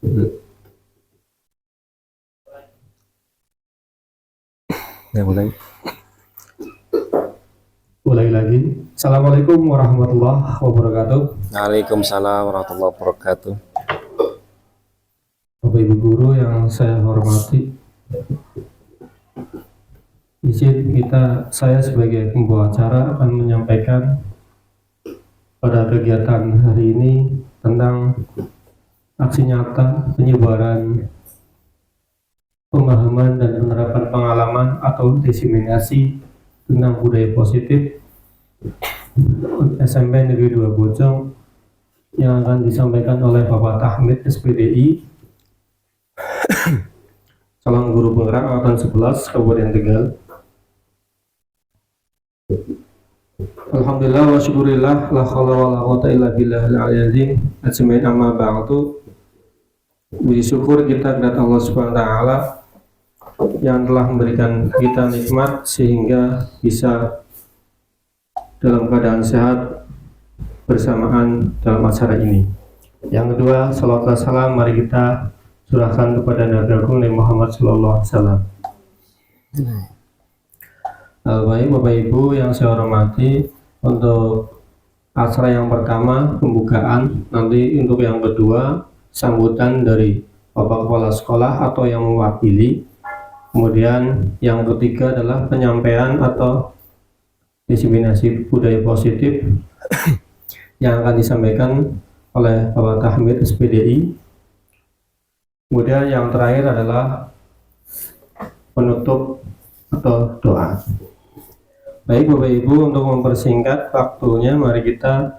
Mulai lagi. Assalamualaikum warahmatullahi wabarakatuh. Waalaikumsalam warahmatullahi wabarakatuh. Bapak Ibu guru yang saya hormati, izin saya sebagai pembawa acara akan menyampaikan pada kegiatan hari ini tentang aksi nyata penyebaran pemahaman dan penerapan pengalaman atau diseminasi tentang budaya positif SMP Negeri 2 Bojong yang akan disampaikan oleh Bapak Tahmid SPDI, calon guru penggerak angkatan 11 Kabupaten Tegal. Alhamdulillah wa syukurillah la haula wa la quwata illa billahil aliyyil azim. Ajmain amma ba'du. Puji syukur kita kepada Allah Subhanahu wa taala yang telah memberikan kita nikmat sehingga bisa dalam keadaan sehat bersamaan dalam acara ini. Yang kedua, salawat dan salam mari kita surahkan kepada Nabi Agung Nabi Muhammad sallallahu alaihi wasallam. Baik Bapak Ibu yang saya hormati, untuk acara yang pertama pembukaan, nanti untuk yang kedua sambutan dari Bapak Kepala Sekolah atau yang mewakili, kemudian yang ketiga adalah penyampaian atau diseminasi budaya positif yang akan disampaikan oleh Bapak Tahmid SPDI. Kemudian yang terakhir adalah penutup atau doa. Baik Bapak Ibu, untuk mempersingkat waktunya mari kita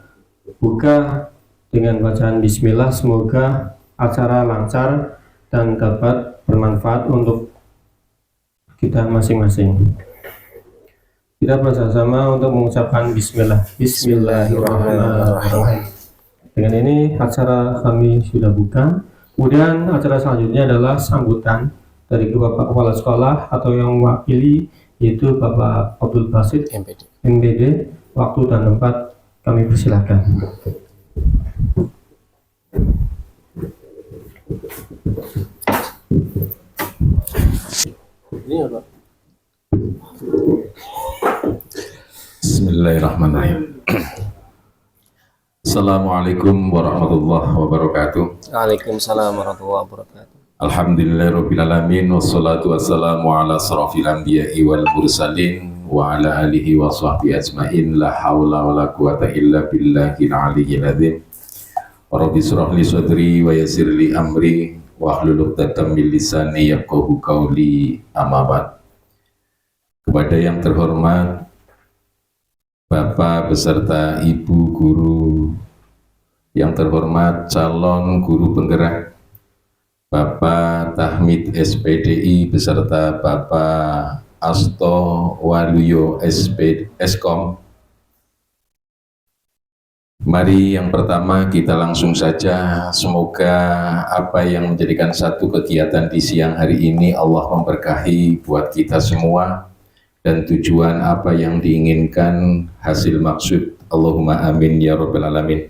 buka dengan bacaan bismillah. Semoga acara lancar dan dapat bermanfaat untuk kita masing-masing. Kita bersama-sama untuk mengucapkan bismillah. Bismillahirrahmanirrahim. Dengan ini acara kami sudah buka. Kemudian acara selanjutnya adalah sambutan dari Bapak Kepala Sekolah atau yang mewakili, yaitu Bapak Abdul Basit MPD. Waktu dan tempat kami persilahkan. Ini apa? Bismillahirrahmanirrahim. Assalamualaikum warahmatullahi wabarakatuh. Waalaikumsalam warahmatullahi wabarakatuh. Alhamdulillahirrabbilalamin. Wassalatu wassalamu ala asrafil anbiya'i wal mursalin wa ala alihi wa sahbihi ajma'in. La hawla wa la quwata illa billahil aliyyil azim. Rabbi shrah li sadri wa yassir li amri wa hlul 'uqdatam min lisani yafqahu qawli. Amma ba'd. Kepada yang terhormat Bapak beserta Ibu guru, yang terhormat calon guru penggerak Bapak Tahmid SPDI beserta Bapak Asto Waluyo Eskom. Mari yang pertama kita langsung saja, semoga apa yang menjadikan satu kegiatan di siang hari ini Allah memberkahi buat kita semua, dan tujuan apa yang diinginkan hasil maksud. Allahumma amin ya rabbal alamin.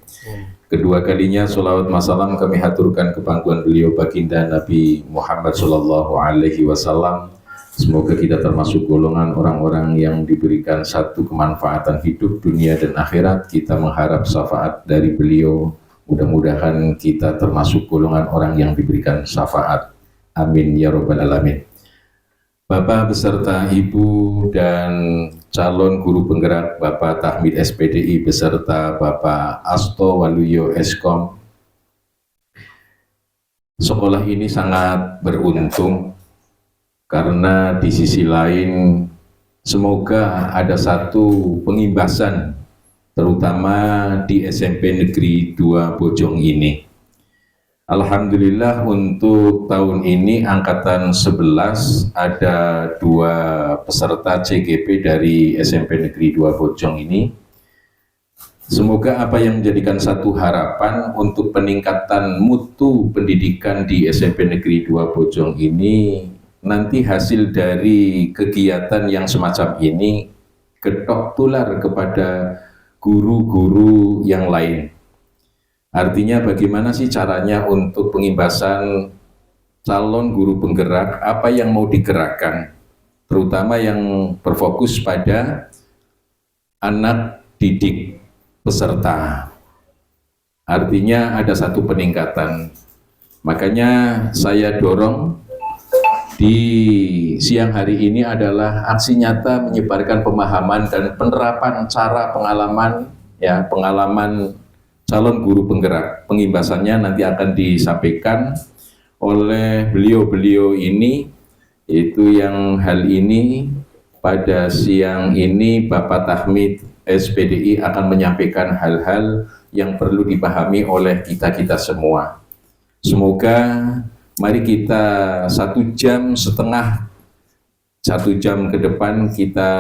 Kedua kalinya sholawat masalam kami haturkan ke pangkuan beliau baginda Nabi Muhammad sallallahu alaihi wasallam. Semoga kita termasuk golongan orang-orang yang diberikan satu kemanfaatan hidup dunia dan akhirat. Kita mengharap syafaat dari beliau. Mudah-mudahan kita termasuk golongan orang yang diberikan syafaat. Amin ya rabbal alamin. Bapak beserta Ibu dan calon guru penggerak Bapak Tahmid SPDI beserta Bapak Asto Waluyo Eskom, sekolah ini sangat beruntung karena di sisi lain semoga ada satu pengimbasan terutama di SMP Negeri 2 Bojong ini. Alhamdulillah untuk tahun ini angkatan 11 ada 2 peserta CGP dari SMP Negeri 2 Bojong ini. Semoga apa yang menjadikan satu harapan untuk peningkatan mutu pendidikan di SMP Negeri 2 Bojong ini, nanti hasil dari kegiatan yang semacam ini ketok tular kepada guru-guru yang lain. Artinya bagaimana sih caranya untuk pengimbasan calon guru penggerak, apa yang mau digerakkan, terutama yang berfokus pada anak didik peserta. Artinya ada satu peningkatan. Makanya saya dorong di siang hari ini adalah aksi nyata menyebarkan pemahaman dan penerapan cara pengalaman calon guru penggerak. Pengimbasannya nanti akan disampaikan oleh beliau-beliau ini, yaitu yang hal ini pada siang ini Bapak Tahmid SPDI akan menyampaikan hal-hal yang perlu dipahami oleh kita-kita semua. Semoga mari kita 1,5 jam ke depan kita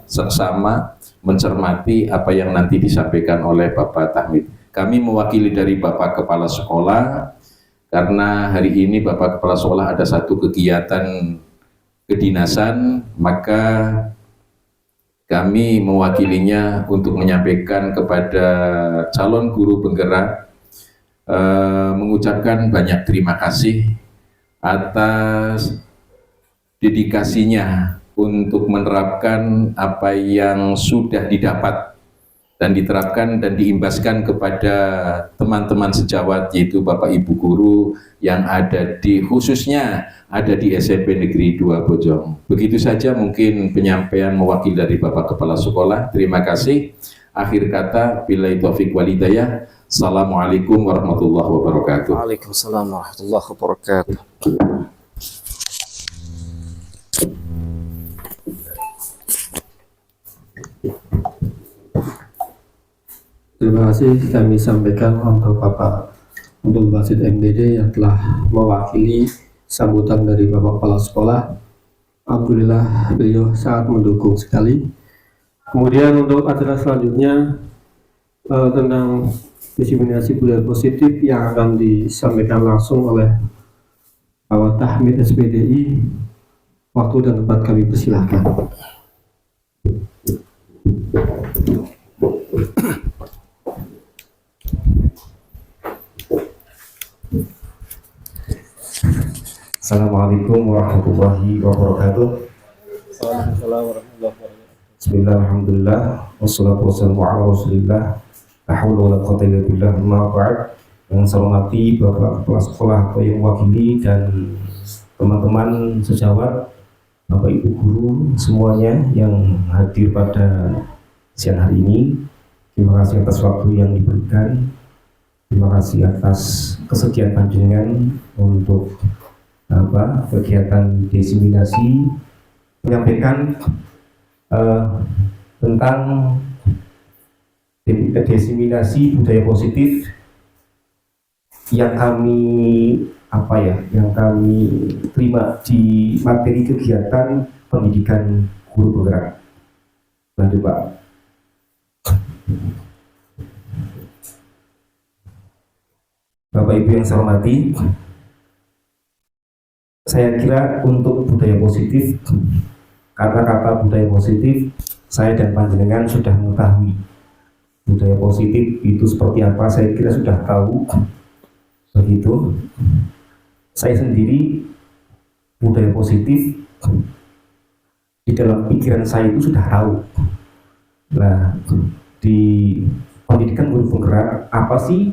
seksama mencermati apa yang nanti disampaikan oleh Bapak Tahmid. Kami mewakili dari Bapak Kepala Sekolah, karena hari ini Bapak Kepala Sekolah ada satu kegiatan kedinasan, maka kami mewakilinya untuk menyampaikan kepada calon guru penggerak, mengucapkan banyak terima kasih atas dedikasinya untuk menerapkan apa yang sudah didapat dan diterapkan dan diimbaskan kepada teman-teman sejawat, yaitu Bapak Ibu guru yang ada khususnya ada di SMP Negeri 2 Bojong. Begitu saja mungkin penyampaian mewakili dari Bapak Kepala Sekolah. Terima kasih. Akhir kata, billahi taufik wal hidayah. Assalamualaikum warahmatullahi wabarakatuh. Waalaikumsalam warahmatullahi wabarakatuh. Terima kasih kami sampaikan untuk Bapak Abdul Basit MBD yang telah mewakili sambutan dari Bapak Kepala Sekolah. Alhamdulillah beliau sangat mendukung sekali. Kemudian untuk acara selanjutnya tentang diseminasi budaya positif yang akan disampaikan langsung oleh Bapak Tahmid SPDI. Waktu dan tempat kami persilahkan. Assalamualaikum warahmatullahi wabarakatuh. Bismillah, alhamdulillah, wassalatu wassalamu ala rasulillah, la hawla wa la quwwata illa billah, amma ba'd. Yang saya hormati Bapak Kepala Sekolah atau yang mewakili dan teman-teman sejawat, Bapak Ibu guru semuanya yang hadir pada siang hari ini, terima kasih atas waktu yang diberikan. Terima kasih atas kesediaan panjenengan untuk kegiatan diseminasi, menyampaikan tentang diseminasi budaya positif yang kami terima di materi kegiatan pendidikan guru penggerak. Lanjut Pak. Bapak Ibu yang saya hormati, saya kira untuk budaya positif, kata-kata budaya positif, saya dan panjenengan sudah mengetahui budaya positif itu seperti apa. Saya kira sudah tahu. Begitu. Saya sendiri budaya positif di dalam pikiran saya itu sudah tahu. Nah, di pendidikan guru penggerak apa sih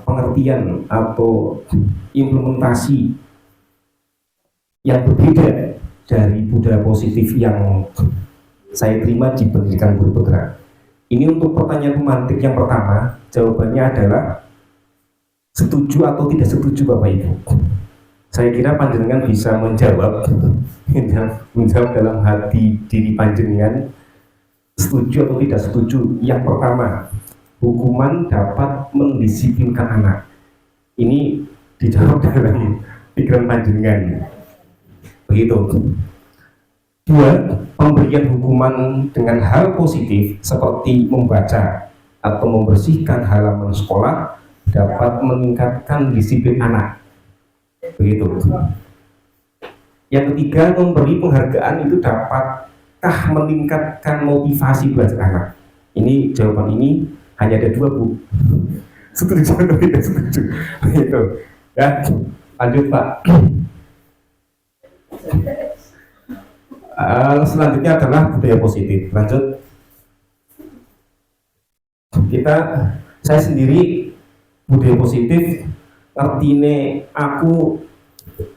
pengertian atau implementasi yang berbeda dari budaya positif yang saya terima di pendidikan guru penggerak. Ini untuk pertanyaan pemantik yang pertama, jawabannya adalah setuju atau tidak setuju Bapak Ibu. Saya kira panjenengan bisa menjawab dalam hati diri panjenengan setuju atau tidak setuju. Yang pertama, hukuman dapat mendisiplinkan anak. Ini dijawab dalam pikiran panjenengan. Begitu. Dua, pemberian hukuman dengan hal positif seperti membaca atau membersihkan halaman sekolah dapat meningkatkan disiplin anak. Begitu. Yang ketiga, memberi penghargaan itu dapatkah meningkatkan motivasi belajar anak. Ini jawaban ini hanya ada dua, Bu. Setuju atau tidak setuju? Itu. Ya, lanjut Pak. Selanjutnya adalah budaya positif. Lanjut. Saya sendiri budaya positif artinya aku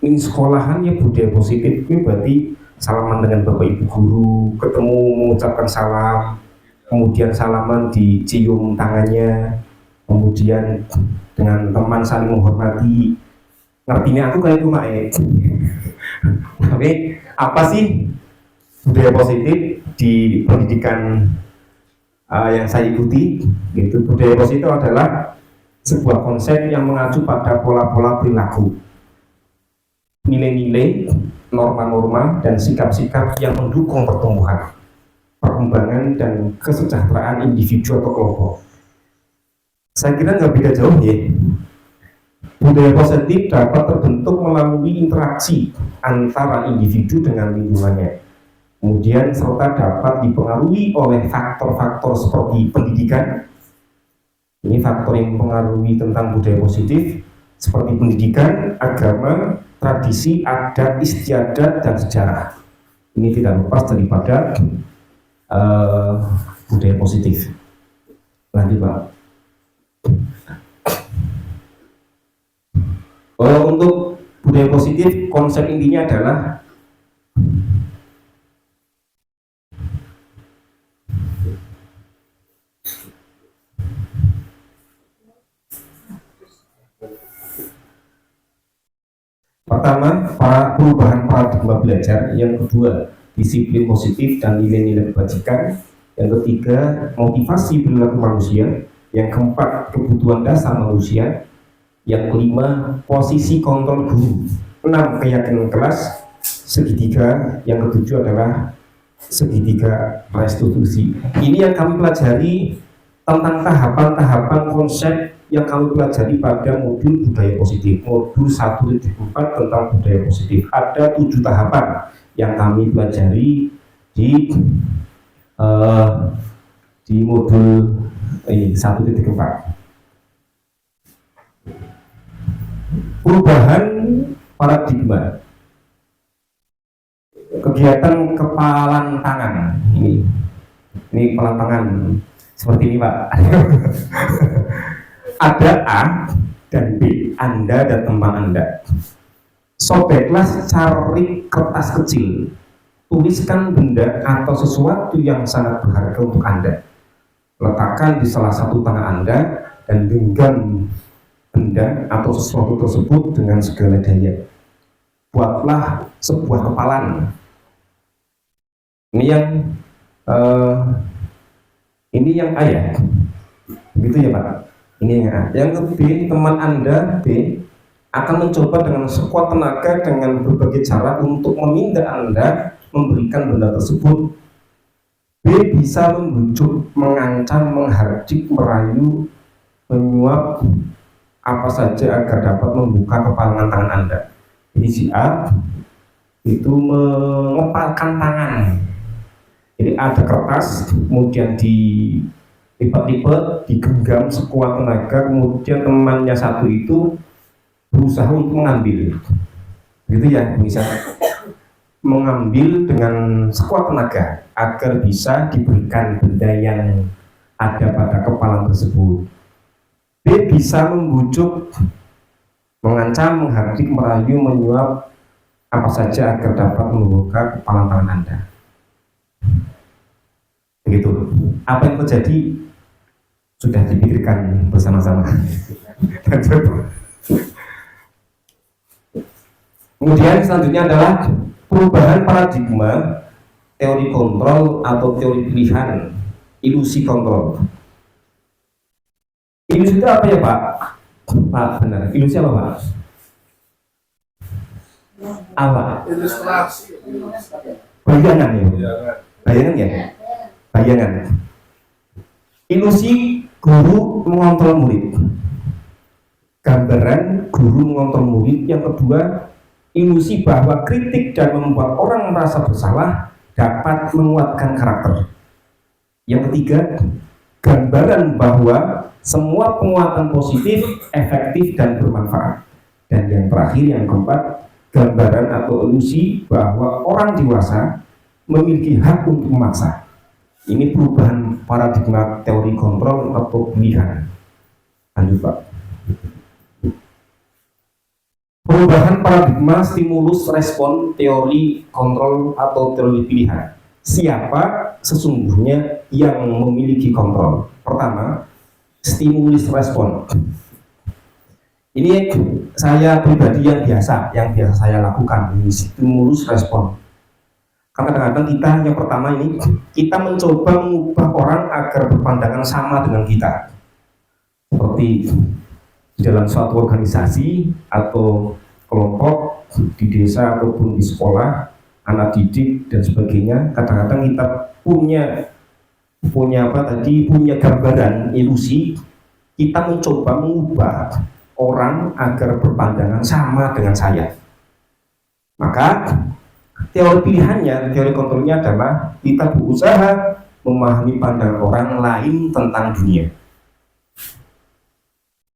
ini sekolahan ya budaya positif ini berarti salaman dengan bapak ibu guru, ketemu mengucapkan salam, kemudian salaman dicium tangannya, kemudian dengan teman saling menghormati. Ngertinya aku kayak itu Mak. Tapi apa sih budaya positif di pendidikan yang saya ikuti? Gitu. Budaya positif adalah sebuah konsep yang mengacu pada pola-pola perilaku, nilai-nilai, norma-norma, dan sikap-sikap yang mendukung pertumbuhan, perkembangan, dan kesejahteraan individu atau kelompok. Saya kira nggak beda jauh ya. Budaya positif dapat terbentuk melalui interaksi antara individu dengan lingkungannya. Kemudian serta dapat dipengaruhi oleh faktor-faktor seperti pendidikan. Ini faktor yang mempengaruhi tentang budaya positif seperti pendidikan, agama, tradisi, adat, istiadat, dan sejarah. Ini tidak lepas daripada budaya positif. Lanjut Pak. Untuk budaya positif, konsep intinya adalah pertama, perubahan paradigma belajar. Yang kedua, disiplin positif dan nilai-nilai kebajikan. Yang ketiga, motivasi perilaku manusia. Yang keempat, kebutuhan dasar manusia. Yang kelima, posisi kontrol guru. 6, keyakinan kelas. Segitiga. Yang ketujuh adalah segitiga restitusi. Ini yang kami pelajari tentang tahapan-tahapan konsep yang kami pelajari pada modul budaya positif, modul 1.4 tentang budaya positif. Ada 7 tahapan yang kami pelajari di modul 1.4. Perubahan paradigma, kegiatan kepalan tangan. Ini kepalan tangan seperti ini Pak. Ada A dan B, Anda dan teman Anda. Sobeklah cari kertas kecil, tuliskan benda atau sesuatu yang sangat berharga untuk Anda. Letakkan di salah satu tangan Anda dan genggam benda atau sesuatu tersebut dengan segala daya. Buatlah sebuah kepalan. Ini yang A ya, begitu ya Pak. Ini yang A. Yang ke B, teman Anda B akan mencoba dengan sekuat tenaga dengan berbagai cara untuk meminta Anda memberikan benda tersebut. B bisa membujuk, mengancam, menghardik, merayu, menyuap, apa saja agar dapat membuka kepalan tangan Anda. Jadi si A itu mengepalkan tangan. Jadi ada kertas, kemudian dilipat-lipat, digenggam sekuat tenaga, kemudian temannya satu itu berusaha untuk mengambil. Gitu ya, bisa mengambil dengan sekuat tenaga agar bisa diberikan benda yang ada pada kepalan tersebut. B bisa membujuk, mengancam, menghardik, merayu, menyuap, apa saja agar dapat membuka kepalan tangan Anda. Begitu. Apa yang terjadi sudah dipikirkan bersama-sama. Kemudian selanjutnya adalah perubahan paradigma, teori kontrol atau teori pilihan, ilusi kontrol. Ilusi itu apa ya Pak? Pak, benar. Ilusi apa Pak? Apa? Bayangan ya? Bayangan ya? Bayangan. Ilusi guru mengontrol murid. Gambaran guru mengontrol murid. Yang kedua, ilusi bahwa kritik dan membuat orang merasa bersalah dapat menguatkan karakter. Yang ketiga, gambaran bahwa semua penguatan positif efektif dan bermanfaat. Dan yang terakhir, yang keempat, gambaran atau ilusi bahwa orang dewasa memiliki hak untuk memaksa. Ini perubahan paradigma teori kontrol atau pilihan. Lanjut Pak. Perubahan paradigma stimulus respon teori kontrol atau teori pilihan. Siapa sesungguhnya yang memiliki kontrol? Pertama, stimulus respon. Ini saya pribadi yang biasa saya lakukan, ini stimulus respon. Kadang-kadang kita yang pertama ini, kita mencoba mengubah orang agar berpandangan sama dengan kita. Seperti di dalam suatu organisasi atau kelompok, di desa ataupun di sekolah, anak didik dan sebagainya. Kadang-kadang kita punya gambaran ilusi, kita mencoba mengubah orang agar berpandangan sama dengan saya. Maka teori pilihannya, teori kontrolnya adalah kita berusaha memahami pandangan orang lain tentang dunia.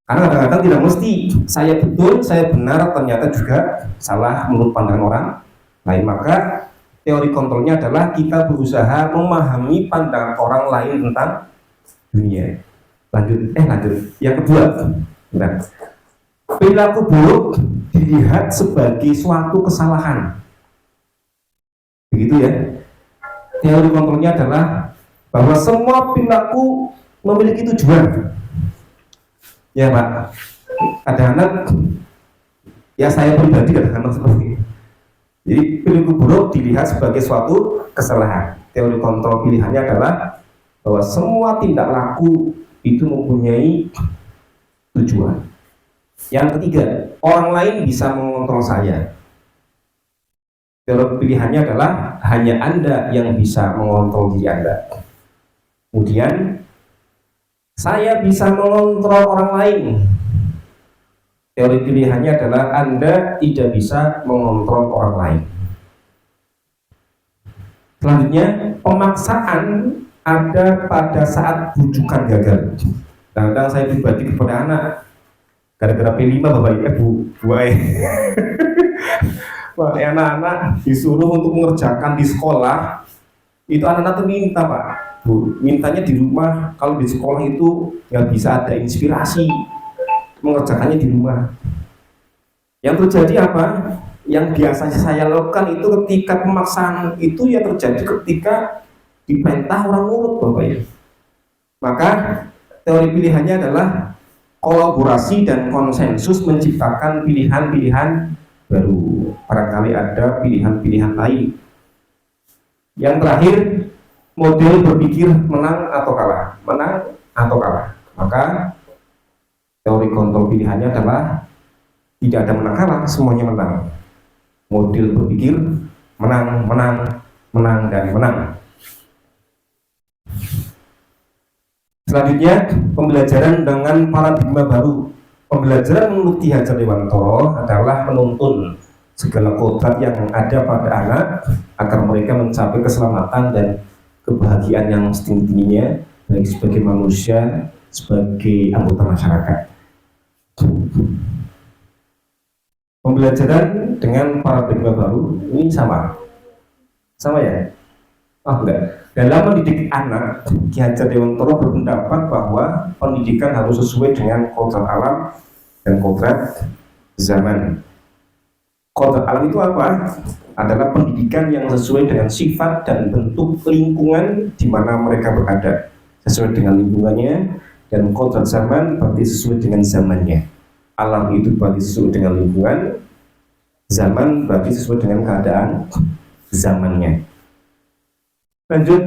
Karena kadang-kadang tidak mesti saya betul, saya benar, ternyata juga salah menurut pandangan orang lain. Maka teori kontrolnya adalah kita berusaha memahami pandangan orang lain tentang dunia. Lanjut. Yang kedua, perilaku buruk dilihat sebagai suatu kesalahan. Begitu ya. Teori kontrolnya adalah bahwa semua perilaku memiliki tujuan. Ya Pak, kadang-kadang ya saya pribadi kadang-kadang seperti ini. Jadi perilaku buruk dilihat sebagai suatu kesalahan. Teori kontrol pilihannya adalah bahwa semua tindak laku itu mempunyai tujuan. Yang ketiga, orang lain bisa mengontrol saya. Teori pilihannya adalah hanya Anda yang bisa mengontrol diri Anda. Kemudian saya bisa mengontrol orang lain. Teori pilihannya adalah Anda tidak bisa mengontrol orang lain. Selanjutnya, pemaksaan ada pada saat bujukan gagal. Kadang-kadang saya pribadi kepada anak, gara-gara P5 Bapak Ibu, anak-anak disuruh untuk mengerjakan di sekolah, itu anak-anak tuh minta Pak. Bu, mintanya di rumah. Kalau di sekolah itu nggak bisa ada inspirasi, mengerjakannya di rumah. Yang terjadi apa? Yang biasanya saya lakukan itu ketika pemaksaan itu ya terjadi ketika diperintah orang nurut Bapak ya. Maka teori pilihannya adalah kolaborasi dan konsensus menciptakan pilihan-pilihan baru. Barangkali ada pilihan-pilihan lain. Yang terakhir, model berpikir menang atau kalah. Maka teori kontrol pilihannya adalah tidak ada menang kalah, semuanya menang. Model berpikir menang, dan menang. Selanjutnya, pembelajaran dengan paradigma baru. Pembelajaran menurut Ki Hajar Dewantara adalah menuntun segala kodrat yang ada pada anak agar mereka mencapai keselamatan dan kebahagiaan yang setinggi-tingginya, baik sebagai manusia, sebagai anggota masyarakat. Pembelajaran dengan paradigma baru ini sama ya? Enggak. Dalam mendidik anak, Ki Hajar Dewantara berpendapat bahwa pendidikan harus sesuai dengan kodrat alam dan kodrat zaman. Kodrat alam itu apa? Adalah pendidikan yang sesuai dengan sifat dan bentuk lingkungan di mana mereka berada, sesuai dengan lingkungannya. Dan kodrat zaman berarti sesuai dengan zamannya. Alam itu berarti sesuai dengan lingkungan, zaman berarti sesuai dengan keadaan zamannya. Lanjut,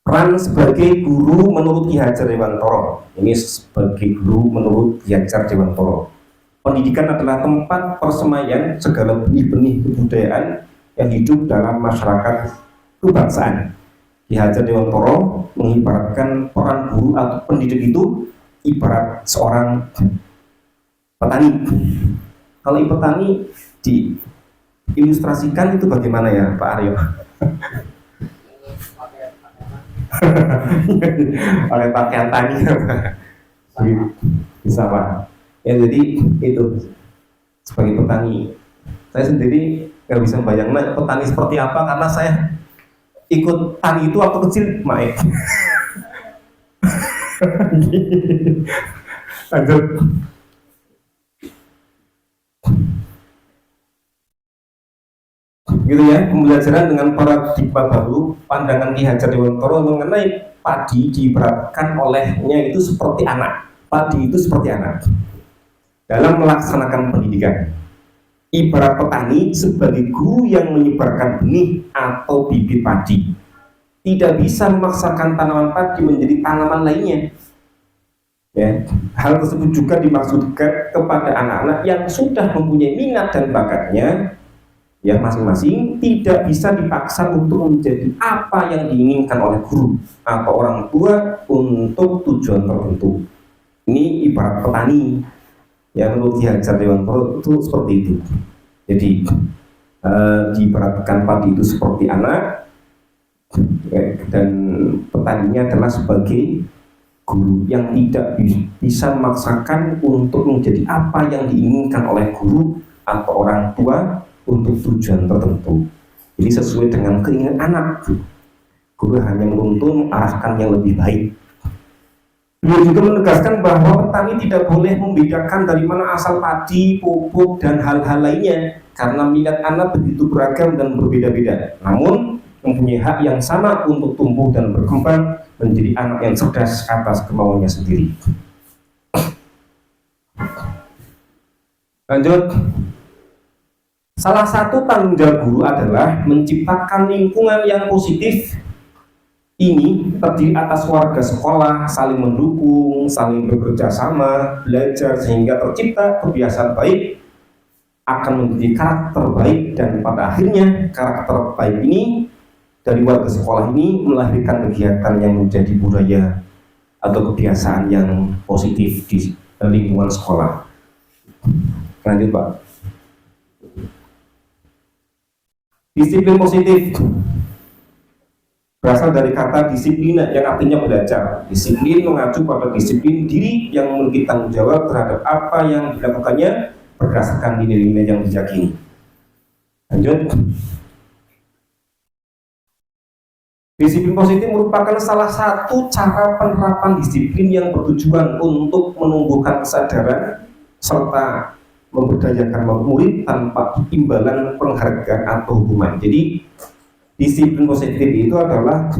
peran sebagai guru menurut Ki Hajar Dewantara. Ini sebagai guru menurut Ki Hajar Dewantara. Pendidikan adalah tempat persemaian segala benih-benih kebudayaan yang hidup dalam masyarakat kebangsaan. Ki Hajar Dewantara mengibaratkan peran guru atau pendidik itu ibarat seorang petani. Kalau petani diilustrasikan itu bagaimana ya Pak Aryo? oleh pakaian tani. Bisa Pak. Ya jadi itu sebagai petani, saya sendiri nggak bisa bayangin petani seperti apa karena saya ikut tani itu waktu kecil, Mae. Lanjut. Gitu ya, pembelajaran dengan paradigma baru, pandangan Ki Hajar Dewantara mengenai padi diibaratkan olehnya itu seperti anak. Padi itu seperti anak dalam melaksanakan pendidikan. Ibarat petani sebagai guru yang menyebarkan benih atau bibit padi, tidak bisa memaksakan tanaman padi menjadi tanaman lainnya. Ya, hal tersebut juga dimaksudkan kepada anak-anak yang sudah mempunyai minat dan bakatnya, yang masing-masing tidak bisa dipaksa untuk menjadi apa yang diinginkan oleh guru atau orang tua untuk tujuan tertentu. Ini ibarat petani, ya menurut Ki Hajar Dewantara itu seperti itu. Jadi diibaratkan padi itu seperti anak, ya, dan petaninya adalah sebagai guru yang tidak bisa memaksakan untuk menjadi apa yang diinginkan oleh guru atau orang tua untuk tujuan tertentu. Jadi sesuai dengan keinginan anak, guru hanya menuntun arahkan yang lebih baik. Beliau juga menegaskan bahwa petani tidak boleh membedakan dari mana asal padi, pupuk, dan hal-hal lainnya karena minat anak begitu beragam dan berbeda-beda. Namun mempunyai hak yang sama untuk tumbuh dan berkembang menjadi anak yang cerdas atas kemauannya sendiri. Lanjut. Salah satu tanggung jawab guru adalah menciptakan lingkungan yang positif. Ini terdiri atas warga sekolah saling mendukung, saling bekerja sama, belajar sehingga tercipta kebiasaan baik akan menjadi karakter baik, dan pada akhirnya karakter baik ini dari warga sekolah ini melahirkan kegiatan yang menjadi budaya atau kebiasaan yang positif di lingkungan sekolah. Lanjut Pak. Disiplin positif berasal dari kata disiplina yang artinya belajar. Disiplin mengacu pada disiplin diri yang memiliki tanggung jawab terhadap apa yang dilakukannya berdasarkan nilai-nilai yang diyakini. Lanjut. Disiplin positif merupakan salah satu cara penerapan disiplin yang bertujuan untuk menumbuhkan kesadaran serta memberdayakan murid tanpa imbalan penghargaan atau hukuman. Jadi disiplin positif itu adalah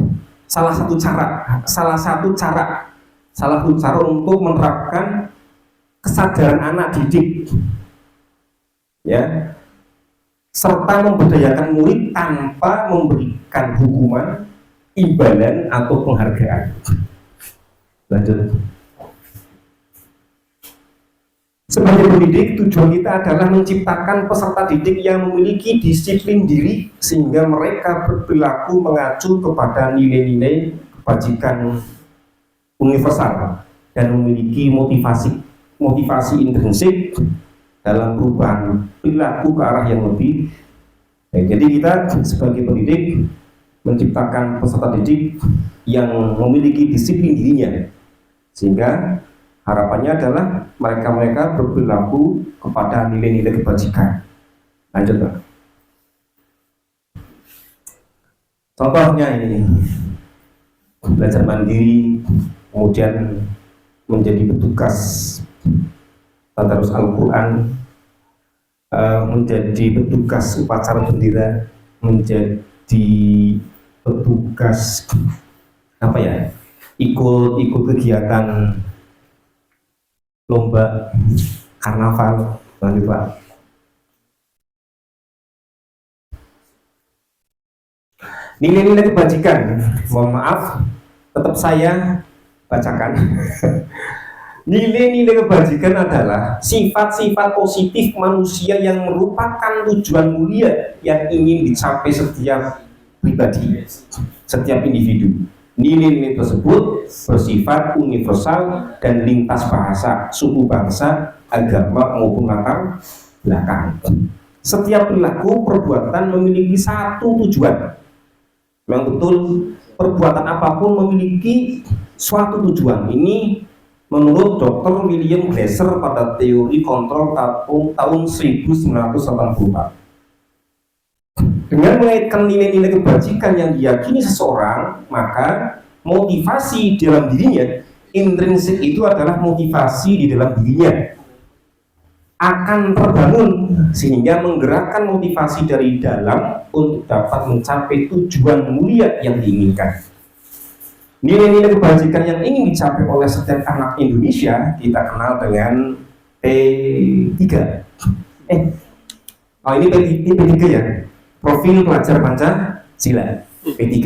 salah satu cara untuk menerapkan kesadaran anak didik, ya, serta memberdayakan murid tanpa memberikan hukuman, imbalan atau penghargaan. Lanjut. Sebagai pendidik, tujuan kita adalah menciptakan peserta didik yang memiliki disiplin diri sehingga mereka berperilaku mengacu kepada nilai-nilai kebajikan universal dan memiliki motivasi intrinsik dalam perubahan perilaku ke arah yang lebih baik. Jadi kita sebagai pendidik menciptakan peserta didik yang memiliki disiplin dirinya sehingga harapannya adalah mereka berperilaku kepada nilai-nilai kebajikan. Lanjut Pak. Contohnya ini belajar mandiri, kemudian menjadi petugas tadarus Al-Quran, menjadi petugas upacara bendera, menjadi petugas ikut kegiatan lomba karnaval. Lanjut Pak. Nilai-nilai kebajikan, mohon maaf, tetap saya bacakan. Nilai-nilai kebajikan adalah sifat-sifat positif manusia yang merupakan tujuan mulia yang ingin dicapai setiap pribadi, setiap individu. Nilai-nilai tersebut bersifat universal dan lintas bahasa, suku bangsa, agama maupun latar belakang. Setiap perilaku perbuatan memiliki satu tujuan. Memang betul perbuatan apapun memiliki suatu tujuan. Ini menurut Dr. William Glasser pada teori kontrol tahun 1984. Dengan mengaitkan nilai-nilai kebajikan yang diyakini seseorang, maka motivasi di dalam dirinya, intrinsik itu adalah motivasi di dalam dirinya, akan terbangun sehingga menggerakkan motivasi dari dalam untuk dapat mencapai tujuan mulia yang diinginkan. Nilai-nilai kebajikan yang ingin dicapai oleh setiap anak Indonesia kita kenal dengan P3. Ini P3 ya. Profil pelajar Pancasila P3.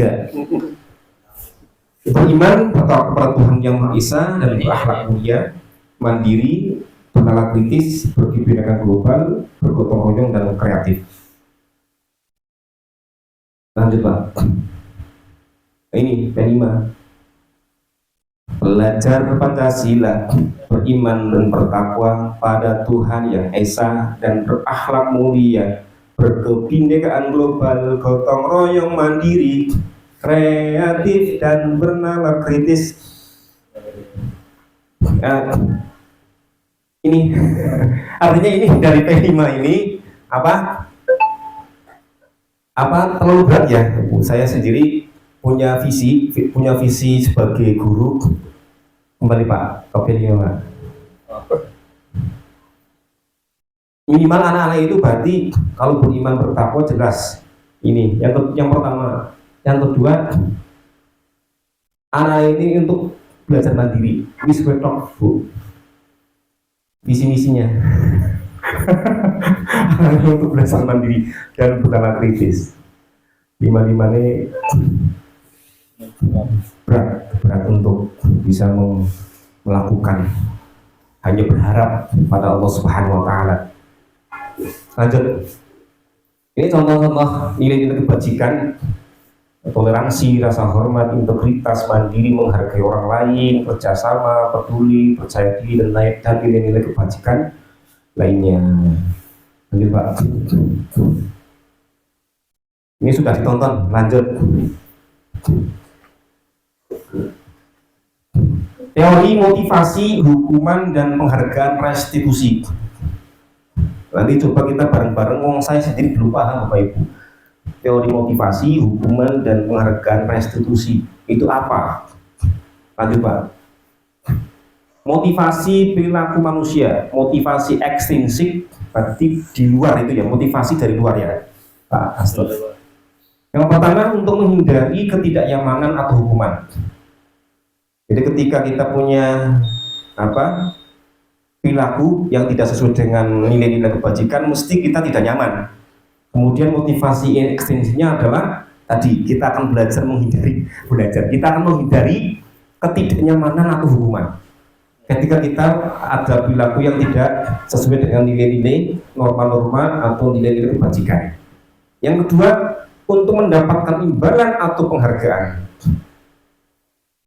Beriman kepada Tuhan Yang Maha Esa dan berakhlak mulia, mandiri, bernalar kritis, berkebinekaan global, bergotong royong dan kreatif. Lanjut Pak. Ini P5. Belajar Pancasila, beriman dan bertakwa pada Tuhan Yang Esa dan berakhlak mulia, berkebinekaan global, gotong royong, mandiri, kreatif dan bernalar kritis. Ini artinya ini dari P5 ini apa terlalu berat ya. Saya sendiri punya visi sebagai guru. Kembali Pak, P5 Pak. Minimal anak-anak itu berarti kalau beriman bertakwa jelas. Ini yang pertama. Yang kedua, anak ini untuk belajar mandiri. Ini sebenarnya Bu. Visi-misinya. Untuk belajar mandiri dan bernalar kritis. 5 ini berat untuk bisa melakukan. Hanya berharap pada Allah Subhanahu wa Ta'ala. Lanjut. Ini contoh-contoh nilai-nilai kebajikan: toleransi, rasa hormat, integritas, mandiri, menghargai orang lain, kerjasama, peduli, percaya diri, dan nilai-nilai kebajikan lainnya. Lanjut Pak. Ini sudah ditonton. Lanjut. Teori motivasi, hukuman, dan penghargaan restitusi. Nanti coba kita bareng-bareng, saya sendiri belum paham Bapak Ibu. Teori motivasi, hukuman, dan penghargaan restitusi itu apa? Lanjut Pak. Motivasi perilaku manusia, motivasi ekstrinsik, berarti di luar itu ya, motivasi dari luar ya Pak Astor. Yang pertama, untuk menghindari ketidaknyamanan atau hukuman. Jadi ketika kita punya perilaku yang tidak sesuai dengan nilai-nilai kebajikan, mesti kita tidak nyaman. Kemudian motivasi ekstensinya adalah tadi kita akan kita akan menghindari ketidaknyamanan atau hukuman. Ketika kita ada perilaku yang tidak sesuai dengan nilai-nilai norma-norma atau nilai-nilai kebajikan. Yang kedua, untuk mendapatkan imbalan atau penghargaan.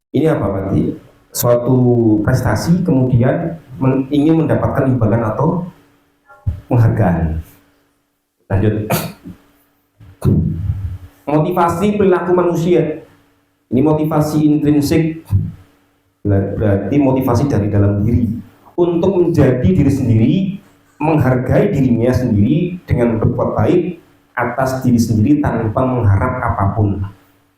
Ini apa berarti? Suatu prestasi kemudian ingin mendapatkan imbalan atau penghargaan. Lanjut. Motivasi perilaku manusia. Ini motivasi intrinsik, berarti motivasi dari dalam diri untuk menjadi diri sendiri, menghargai dirinya sendiri dengan berbuat baik atas diri sendiri tanpa mengharap apapun.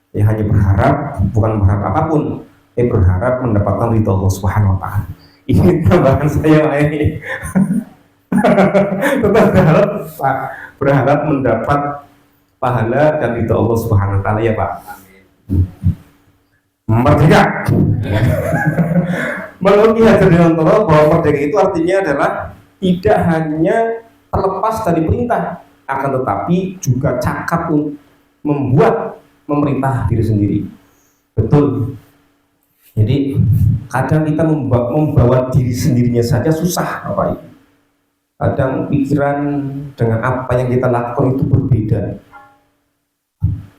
Ya hanya berharap, bukan berharap apapun, berharap mendapatkan ridho Allah Subhanahu wa Ta'ala. Ini tambahan saya ini. Tetap berharap mendapat pahala dan ridho Allah Subhanahu wa Ta'ala ya Pak. Merdeka. Menurut Ki Hajar Dewantara bahwa merdeka itu artinya adalah tidak hanya terlepas dari perintah, akan tetapi juga cakap membuat memerintah diri sendiri. Betul. Jadi kadang kita membawa diri sendirinya saja susah Bapak Ibu. Kadang pikiran dengan apa yang kita lakukan itu berbeda.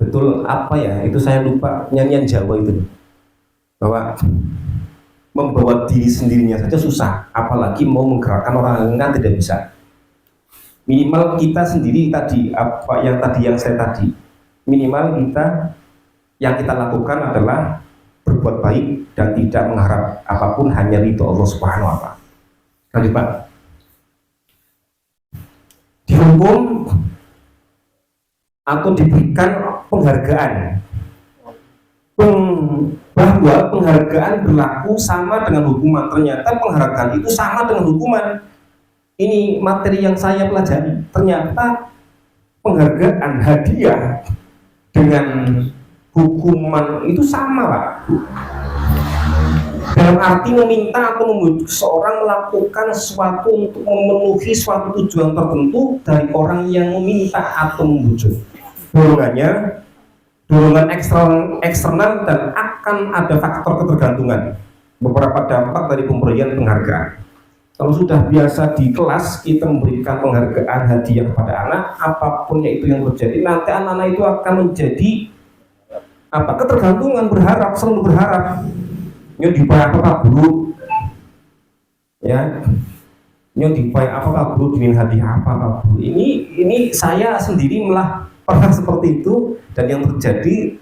Betul apa ya? Itu saya lupa nyanyian Jawa itu. Bahwa membawa diri sendirinya saja susah, apalagi mau menggerakkan orang lain kan tidak bisa. Minimal kita sendiri tadi, apa yang tadi yang saya tadi, minimal kita Yang kita lakukan adalah berbuat baik dan tidak mengharap apapun, hanya ridho Allah Subhanahu wa Ta'ala. Lanjut Pak. Dihukum atau diberikan penghargaan, bahwa penghargaan berlaku sama dengan hukuman. Ternyata penghargaan itu sama dengan hukuman. Ini materi yang saya pelajari. Ternyata penghargaan, hadiah dengan hukuman itu sama Pak. Dalam arti meminta atau membujuk seorang melakukan sesuatu untuk memenuhi suatu tujuan tertentu dari orang yang meminta atau membujuk. Dorongan eksternal dan akan ada faktor ketergantungan. Beberapa dampak dari pemberian penghargaan. Kalau sudah biasa di kelas kita memberikan penghargaan, hadiah kepada anak, apapun itu yang terjadi, nanti anak-anak itu akan menjadi ketergantungan, berharap, selalu berharap. Nyo dibayar apa Pak Guru? Ya, nyo dibayar apa Pak Guru? Dengan hadiah apa Pak Guru? Ini saya sendiri malah pernah seperti itu, dan yang terjadi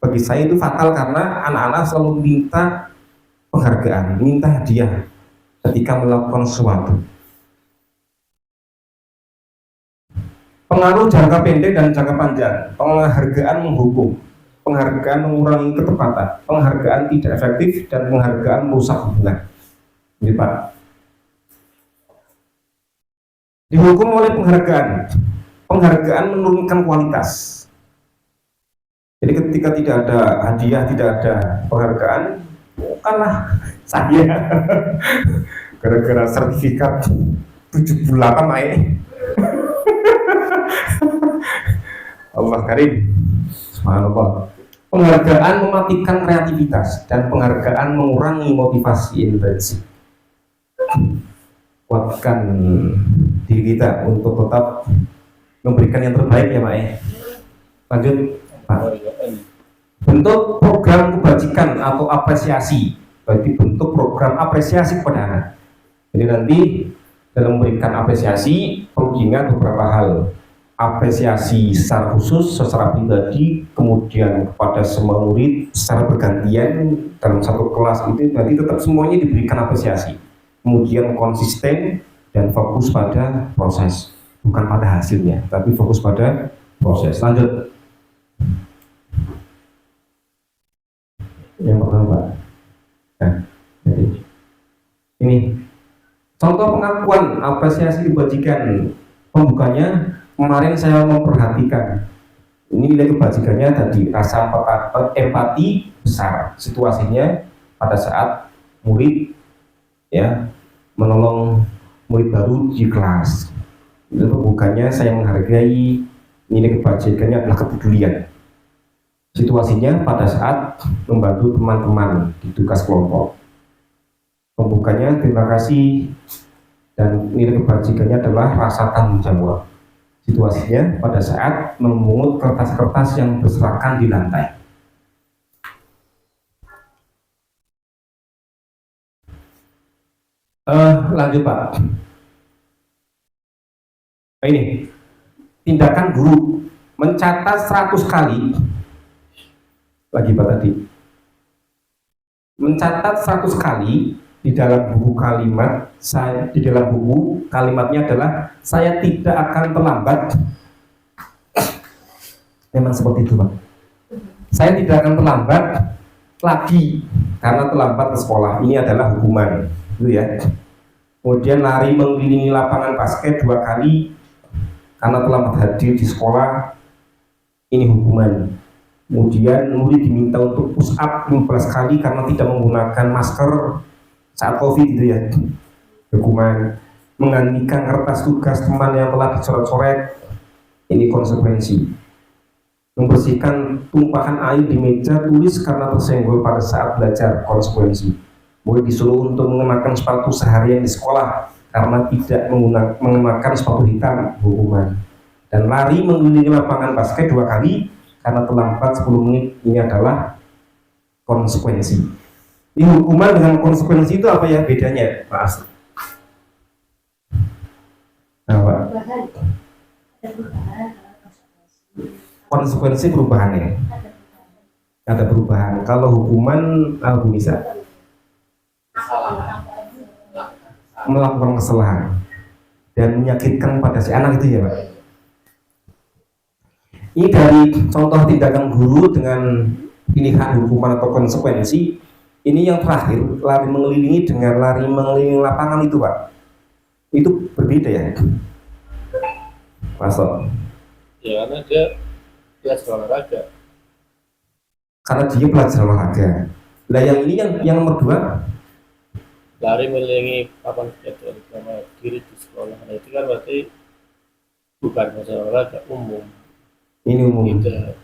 bagi saya itu fatal karena anak-anak selalu minta penghargaan, minta hadiah ketika melakukan sesuatu. Pengaruh jangka pendek dan jangka panjang. Penghargaan menghukum, penghargaan mengurangi ketepatan, penghargaan tidak efektif, dan penghargaan merusak hubungan. Jadi Pak, dihukum oleh penghargaan menurunkan kualitas. Jadi ketika tidak ada hadiah, tidak ada penghargaan, bukanlah saya gara-gara sertifikat 78 naik. Allah karim. Subhanallah. Penghargaan mematikan kreativitas dan penghargaan mengurangi motivasi intrinsik. Kuatkan diri kita untuk tetap memberikan yang terbaik ya Pak. Lanjut Pak. Bentuk program kebajikan atau apresiasi, berarti bentuk program apresiasi kepada anak. Jadi nanti dalam memberikan apresiasi perlu diingat beberapa hal. Apresiasi secara khusus, secara pribadi, kemudian kepada semua murid secara bergantian dalam satu kelas itu, berarti tetap semuanya diberikan apresiasi. Kemudian konsisten dan fokus pada proses, bukan pada hasilnya, tapi fokus pada proses. Lanjut. Yang pertama Pak. Nah, jadi ini contoh pengakuan apresiasi kebajikan. Pembukanya kemarin saya memperhatikan ini nilai kebajikannya tadi, rasa empati besar. Situasinya pada saat murid ya menolong murid baru di kelas. Itu pembukanya saya menghargai, nilai kebajikannya adalah kepedulian. Situasinya pada saat membantu teman-teman di tugas kelompok. Pembukanya terima kasih, dan nilai kebajikannya adalah rasa tanggung jawab. Situasinya pada saat memungut kertas-kertas yang berserakan di lantai. Lanjut Pak. Nah, ini tindakan guru mencatat 100 kali. Lagi Pak tadi. Mencatat 100 kali di dalam buku kalimat, di dalam buku kalimatnya adalah saya tidak akan terlambat. Memang seperti itu Pak. Saya tidak akan terlambat lagi karena terlambat ke sekolah. Ini adalah hukuman, itu ya. Kemudian lari mengelilingi lapangan basket 2 kali karena terlambat hadir di sekolah. Ini hukuman. Kemudian murid diminta untuk push up 15 kali karena tidak menggunakan masker saat COVID itu ya. Hukuman. Menggantikan kertas tugas teman yang telah dicoret-coret, ini konsekuensi. Membersihkan tumpahan air di meja tulis karena tersenggol pada saat belajar, konsekuensi. Murid disuruh untuk mengenakan sepatu seharian di sekolah karena tidak mengenakan sepatu hitam, hukuman. Dan lari mengelilingi lapangan basket 2 kali karena terlambat 10 menit, ini adalah konsekuensi. Ini hukuman dengan konsekuensi itu apa ya bedanya Pak Asri? Nah, Pak. Konsekuensi perubahannya. ada perubahan. Kalau hukuman bisa melakukan kesalahan dan menyakitkan pada si anak itu ya Pak. Ini dari contoh tindakan guru dengan pilihan hukuman atau konsekuensi. Ini yang terakhir, lari mengelilingi dengan lari mengelilingi lapangan itu Pak. Itu berbeda ya Pastor? Ya karena dia belajar olahraga. Karena dia belajar olahraga. Nah yang ini yang nomor 2 Lari mengelilingi papan skate sama diri di sekolah. Nah itu kan berarti bukan masalah olahraga umum. ini umum. Tidak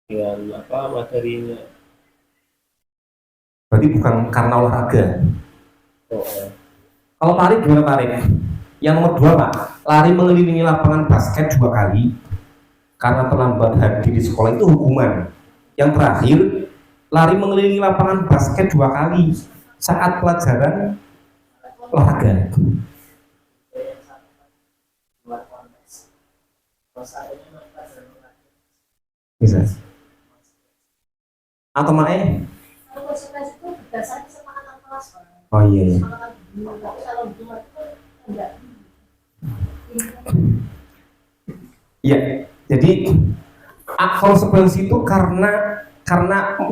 dengan apa materinya. Berarti bukan karena olahraga. Oh. Kalau lari gimana tarik? Yang nomor 2 Pak, lari mengelilingi lapangan basket 2 kali karena terlambat hadir di sekolah itu hukuman. Yang terakhir, lari mengelilingi lapangan basket 2 kali saat pelajaran olahraga. Bisa. Atau Mae? Oh iya. Iya, jadi konsekuensi itu karena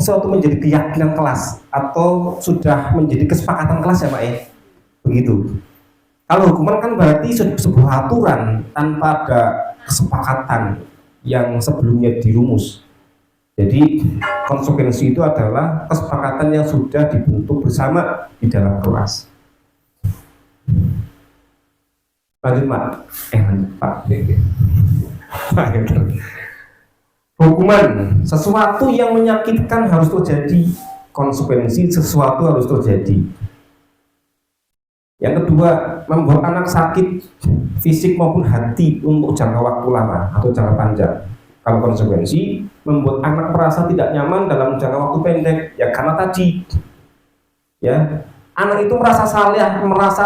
suatu menjadi keyakinan kelas atau sudah menjadi kesepakatan kelas ya Pak ya, begitu. Kalau hukuman kan berarti sebuah aturan tanpa ada kesepakatan yang sebelumnya dirumus. Jadi konsekuensi itu adalah kesepakatan yang sudah dibentuk bersama di dalam kelas. Lanjut Pak. Lanjut Pak. Hukuman, sesuatu yang menyakitkan harus terjadi. Konsekuensi sesuatu harus terjadi. Yang kedua, membuat anak sakit fisik maupun hati untuk jangka waktu lama atau jangka panjang. Kalau konsekuensi, membuat anak merasa tidak nyaman dalam jangka waktu pendek, ya karena tadi, ya anak itu merasa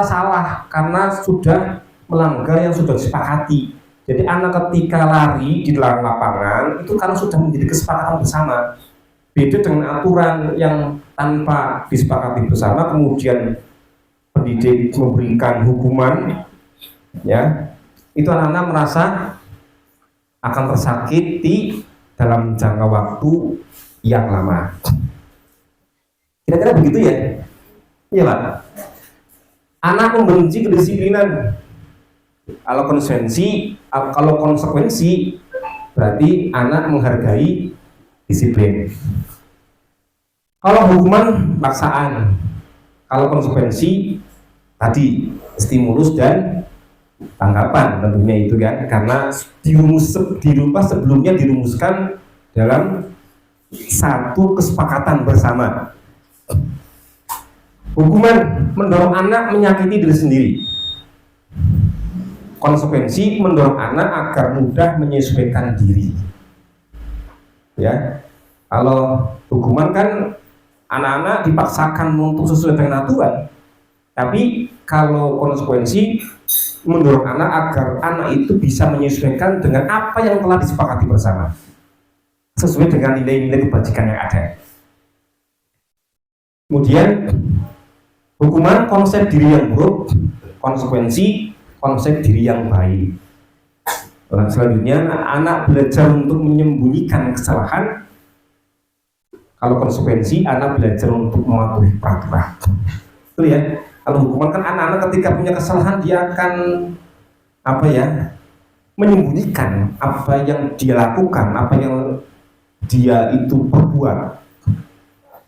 salah karena sudah melanggar yang sudah disepakati. Jadi anak ketika lari di dalam lapangan itu karena sudah menjadi kesepakatan bersama. Beda dengan aturan yang tanpa disepakati bersama, kemudian pendidik memberikan hukuman, ya itu anak-anak merasa akan tersakiti dalam jangka waktu yang lama. Kira-kira begitu ya? Iya Pak. Anak membenci kedisiplinan. Kalau konsekuensi berarti anak menghargai disiplin. Kalau hukuman paksaan, kalau konsekuensi tadi stimulus dan tanggapan tentunya itu kan, karena sebelumnya dirumuskan dalam satu kesepakatan bersama. Hukuman mendorong anak menyakiti diri sendiri. Konsekuensi mendorong anak agar mudah menyesuaikan diri. Ya, kalau hukuman kan anak-anak dipaksakan untuk sesuai dengan aturan, tapi kalau konsekuensi mendorong anak agar anak itu bisa menyesuaikan dengan apa yang telah disepakati bersama, sesuai dengan nilai-nilai kebajikan yang ada. Kemudian hukuman konsep diri yang buruk, konsekuensi konsep diri yang baik. Selanjutnya anak belajar untuk menyembunyikan kesalahan. Kalau konsekuensi anak belajar untuk mematuhi peraturan. Itu ya. Kalau hukuman kan anak-anak ketika punya kesalahan dia akan menyembunyikan apa yang dia lakukan, apa yang dia itu perbuat.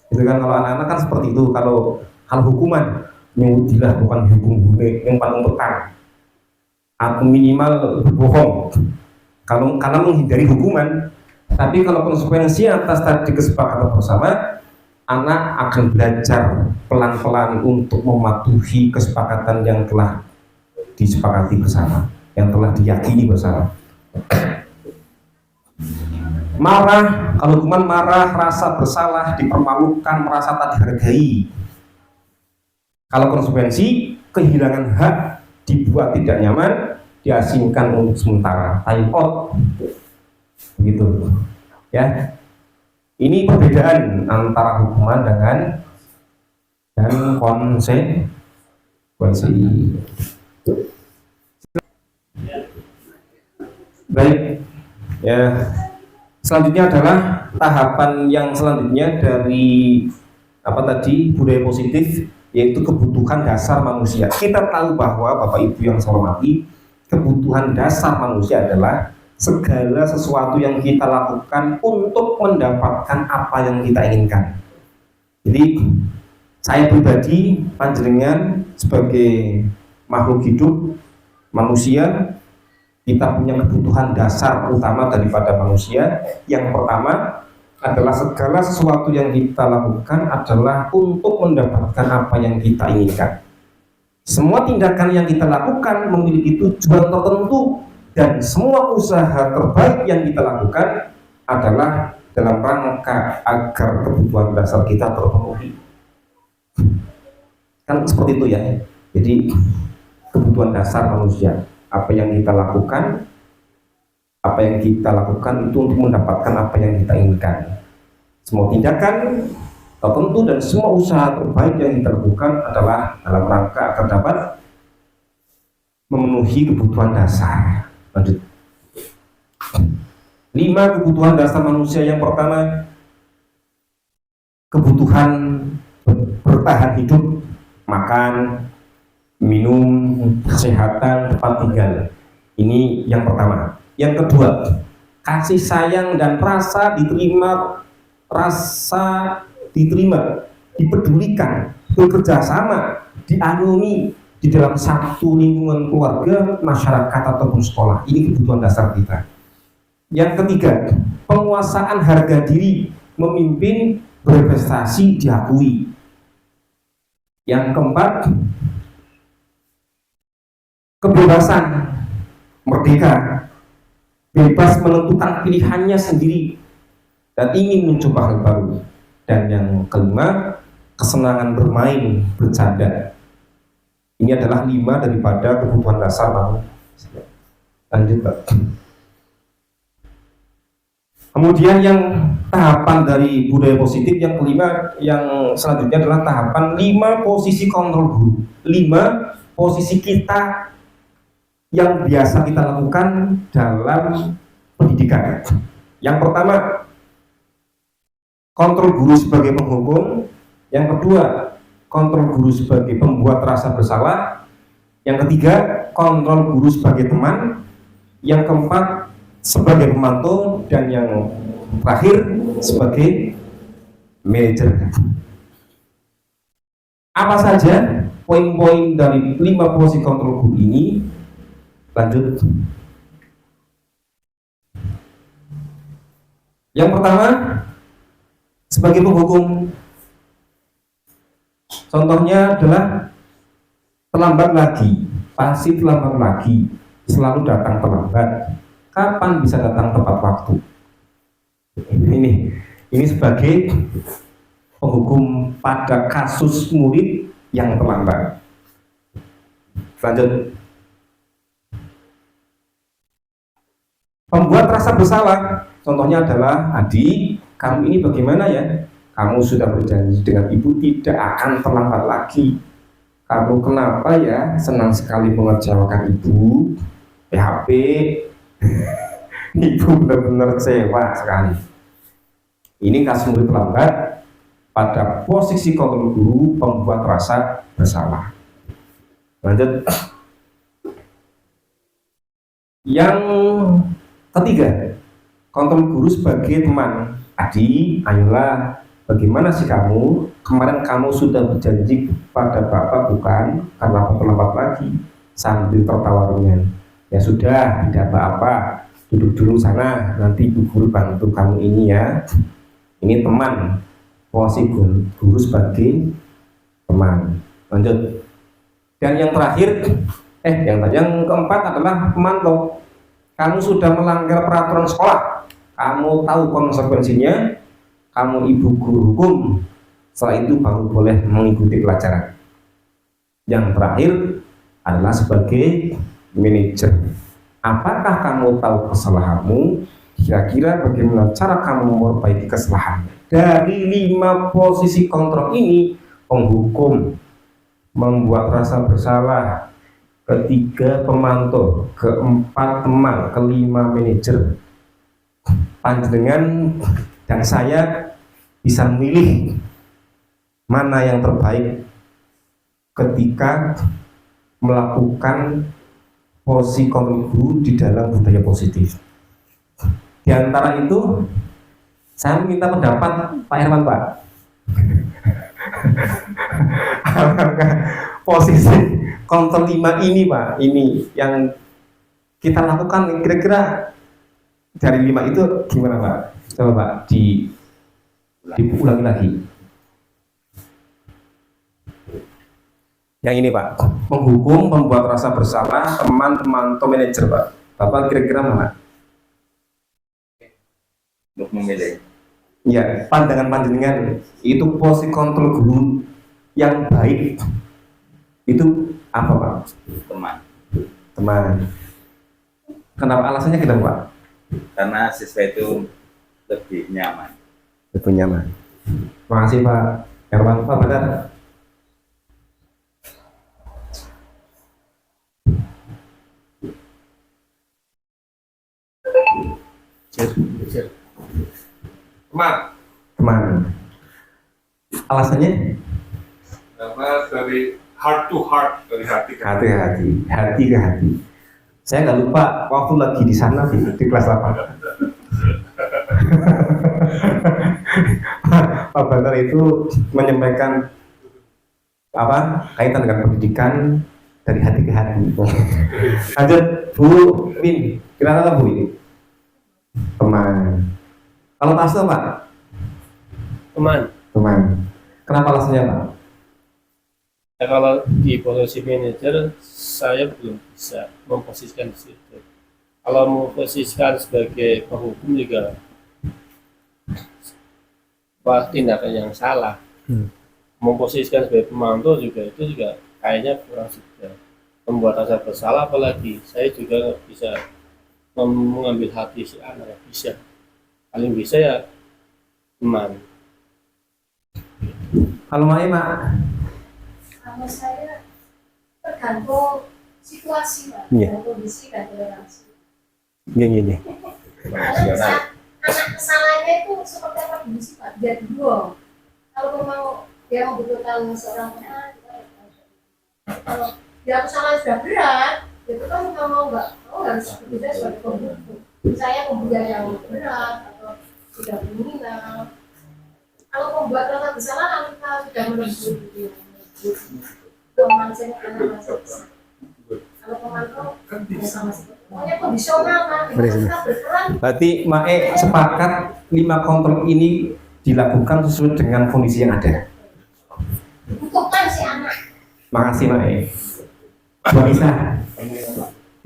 Itu kan kalau anak-anak kan seperti itu. Kalau hukuman yang dilakukan hukum yang paling petang atau minimal berbohong karena menghindari hukuman. Tapi kalau konsekuensi atas tadi kesepakatan bersama, anak akan belajar pelan-pelan untuk mematuhi kesepakatan yang telah disepakati bersama, yang telah diyakini bersama. Marah, kalau hukuman marah, rasa bersalah, dipermalukan, merasa tak dihargai. Kalau konsekuensi, kehilangan hak, dibuat tidak nyaman, diasingkan untuk sementara, time out, begitu. Ya, ini perbedaan antara hukuman dan konsekuensi. Baik, ya. Selanjutnya adalah tahapan yang selanjutnya dari budaya positif, yaitu kebutuhan dasar manusia. Kita tahu bahwa Bapak Ibu yang saya hormati, kebutuhan dasar manusia adalah segala sesuatu yang kita lakukan untuk mendapatkan apa yang kita inginkan. Jadi saya pribadi, panjenengan sebagai makhluk hidup manusia, kita punya kebutuhan dasar utama daripada manusia. Yang pertama adalah segala sesuatu yang kita lakukan adalah untuk mendapatkan apa yang kita inginkan. Semua tindakan yang kita lakukan memiliki tujuan tertentu, dan semua usaha terbaik yang kita lakukan adalah dalam rangka agar kebutuhan dasar kita terpenuhi. Kan seperti itu ya. Jadi kebutuhan dasar manusia, apa yang kita lakukan itu untuk mendapatkan apa yang kita inginkan. Semua tindakan tertentu dan semua usaha terbaik yang kita lakukan adalah dalam rangka agar dapat memenuhi kebutuhan dasar. Lanjut. 5 kebutuhan dasar manusia. Yang pertama, kebutuhan bertahan hidup, makan, minum, kesehatan, tempat tinggal. Ini yang pertama. Yang kedua, kasih sayang dan rasa diterima, dipedulikan, bekerja sama, diayomi di dalam satu lingkungan keluarga, masyarakat ataupun sekolah. Ini kebutuhan dasar kita. Yang ketiga, penguasaan harga diri, memimpin, berprestasi, diakui. Yang keempat, kebebasan, merdeka, bebas menentukan pilihannya sendiri dan ingin mencoba hal baru. Dan yang kelima, kesenangan bermain, bercanda. Ini adalah 5 daripada kebutuhan dasar manusia. Lanjut, Pak. Kemudian yang tahapan dari budaya positif yang kelima, yang selanjutnya adalah tahapan 5 posisi kontrol guru. 5 posisi kita yang biasa kita lakukan dalam pendidikan. Yang pertama, kontrol guru sebagai penghukum. Yang kedua, kontrol guru sebagai pembuat rasa bersalah. Yang ketiga, kontrol guru sebagai teman. Yang keempat, sebagai pemantau. Dan yang terakhir, sebagai manajer. Apa saja poin-poin dari 5 posisi kontrol guru ini? Lanjut. Yang pertama, sebagai penghukum. Contohnya adalah terlambat lagi, pasti terlambat lagi, selalu datang terlambat. Kapan bisa datang tepat waktu? Ini sebagai penghukum pada kasus murid yang terlambat. Lanjut. Pembuat rasa bersalah, contohnya adalah, adik, kamu ini bagaimana ya? Kamu sudah berjanji dengan ibu tidak akan terlambat lagi. Kamu kenapa ya senang sekali mengecewakan ibu? PHP, ibu benar-benar kecewa sekali. Ini kasus murid terlambat pada posisi kontrol guru, pembuat rasa bersalah. Lanjut. Yang ketiga, kontrol guru sebagai teman. Adi, ayolah, bagaimana sih kamu? Kemarin kamu sudah berjanji pada bapak bukan? Karena terlambat lagi. Sambil tertawa ringan. Ya sudah, tidak apa-apa. Duduk dulu sana, nanti ibu guru bantu kamu ini ya. Ini teman. Posisi guru sebagai teman. Lanjut. Dan yang terakhir, yang keempat adalah pemantau. Kamu sudah melanggar peraturan sekolah, kamu tahu konsekuensinya, kamu ibu guru hukum. Setelah itu baru boleh mengikuti pelajaran. Yang terakhir adalah sebagai manajer. Apakah kamu tahu kesalahanmu, Kira-kira bagaimana cara kamu memperbaiki kesalahan? Dari 5 posisi kontrol ini, penghukum, membuat rasa bersalah, ketiga pemantau, keempat teman, kelima manajer. Panjenengan dan saya bisa memilih mana yang terbaik ketika melakukan posisi kontrol guru di dalam budaya positif. Di antara itu, saya minta pendapat Pak Herman, Pak. Posisi kontrol 5 ini, Pak, ini yang kita lakukan, kira-kira dari 5 itu gimana, Pak? Coba Pak, diulangi lagi. Yang ini, Pak, menghukum, membuat rasa bersalah, teman-teman atau manajer, Pak. Bapak kira-kira mana? Untuk memilih Ya, pandangan panjenengan itu posisi kontrol guru yang baik itu apa, Pak? teman, Teman. Kenapa alasannya kita, Pak? karena siswa itu lebih nyaman. Lebih nyaman. Makasih Pak Herman. Pak Badar. Teman. Alasannya? Karena dari heart to heart, dari hati ke hati. Hati ke hati. Saya nggak lupa waktu lagi di sana di kelas 8. Pak Badar itu menyampaikan apa kaitan dengan pendidikan dari hati ke hati. Lanjut Bu Min, kira-kira Bu ini teman. Kalau Tasto Pak? Teman. Kenapa alasannya Pak? Ya, kalau di posisi manajer, saya belum bisa memposisikan di situ. Kalau memposisikan sebagai penghukum juga, tindakan yang salah. Memposisikan sebagai pemantau juga itu juga kayaknya kurang juga. Membuat rasa bersalah, apalagi saya juga nggak bisa mengambil hati si anak, nggak bisa. Paling bisa ya teman. Kalau Mai Mak? Kalau saya tergantung situasi, Pak, Iya. dan kondisi dan toleransi. Gini. Kalau misal anak kesalahannya itu seperti apa dulu sih, Pak? Biar dulu. Kalau memang dia membutuhkan seorang teman, kita harus. Kalau dia kesalahan sudah berat, itu kan kita harus bekerja sebagai pembunuh. Saya pembunuh yang berat atau sudah kriminal. Kalau membuat rasa bersalah, kita sudah menegur pemancing anak masih. Kalau pemantau sama seperti pokoknya kondisional kan, kita berperan. Berarti Mae sepakat 5 kontrol ini dilakukan sesuai dengan kondisi yang ada. Butuhkan si anak. Makasih Mae. Mbak Isa,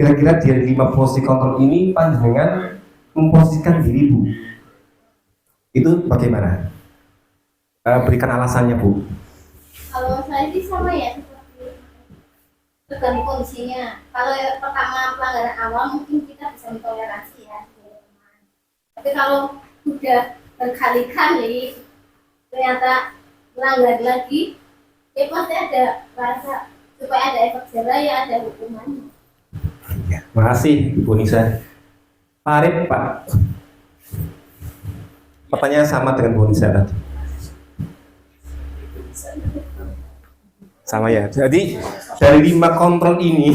kira-kira dari 5 posisi kontrol ini panjenengan memposisikan diri Bu. Itu bagaimana? Berikan alasannya Bu. Kalau saya sih sama ya, seperti tergantung kondisinya. Kalau yang pertama pelanggaran awal mungkin kita bisa mentoleransi ya, tapi kalau sudah berkali-kali ternyata melanggar lagi, ya pasti ada rasa supaya ada efek jerah ya, ada hukumannya. Ya, makasih Bu Nisa. Pak Arif, Pak. Pertanyaan sama dengan Bu Nisa tadi. Sama ya. Jadi dari 5 kontrol ini,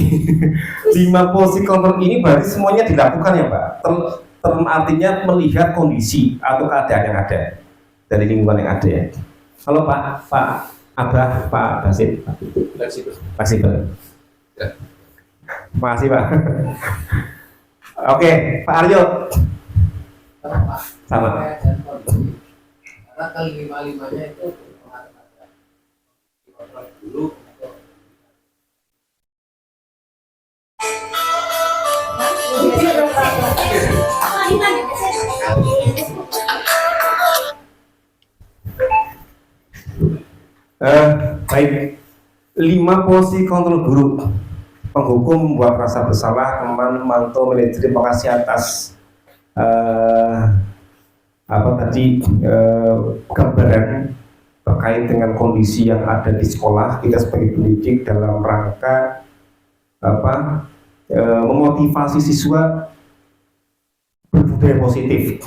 5 posisi kontrol ini berarti semuanya dilakukan ya Pak. Artinya melihat kondisi atau keadaan yang ada dari lingkungan yang ada ya. Kalau Pak Abah, Pak Basit, fleksibel. Ya. Makasih Pak. Oke, Pak Aryo. Sama. Karena kelima-limanya itu berpengaruh pada kontrol dulu atau Baik, 5 posisi kontrol guru. Penghukum membuat rasa bersalah, teman, mantau, manajer, terima kasih atas apa tadi gambaran terkait dengan kondisi yang ada di sekolah kita sebagai pendidik dalam rangka memotivasi siswa berbudaya positif,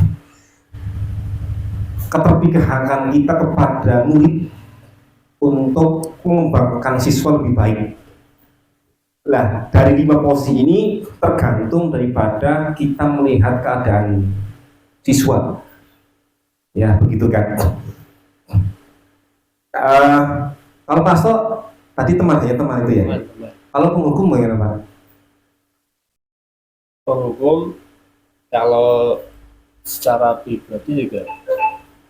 keterpihakan kita kepada murid untuk mengembangkan siswa lebih baik. Nah, dari 5 posisi ini tergantung daripada kita melihat keadaan siswa. Ya, begitu kan. Kalau Pasto tadi teman itu ya. Kalau penghukum bagaimana Pak? Penghukum kalau secara pribadi juga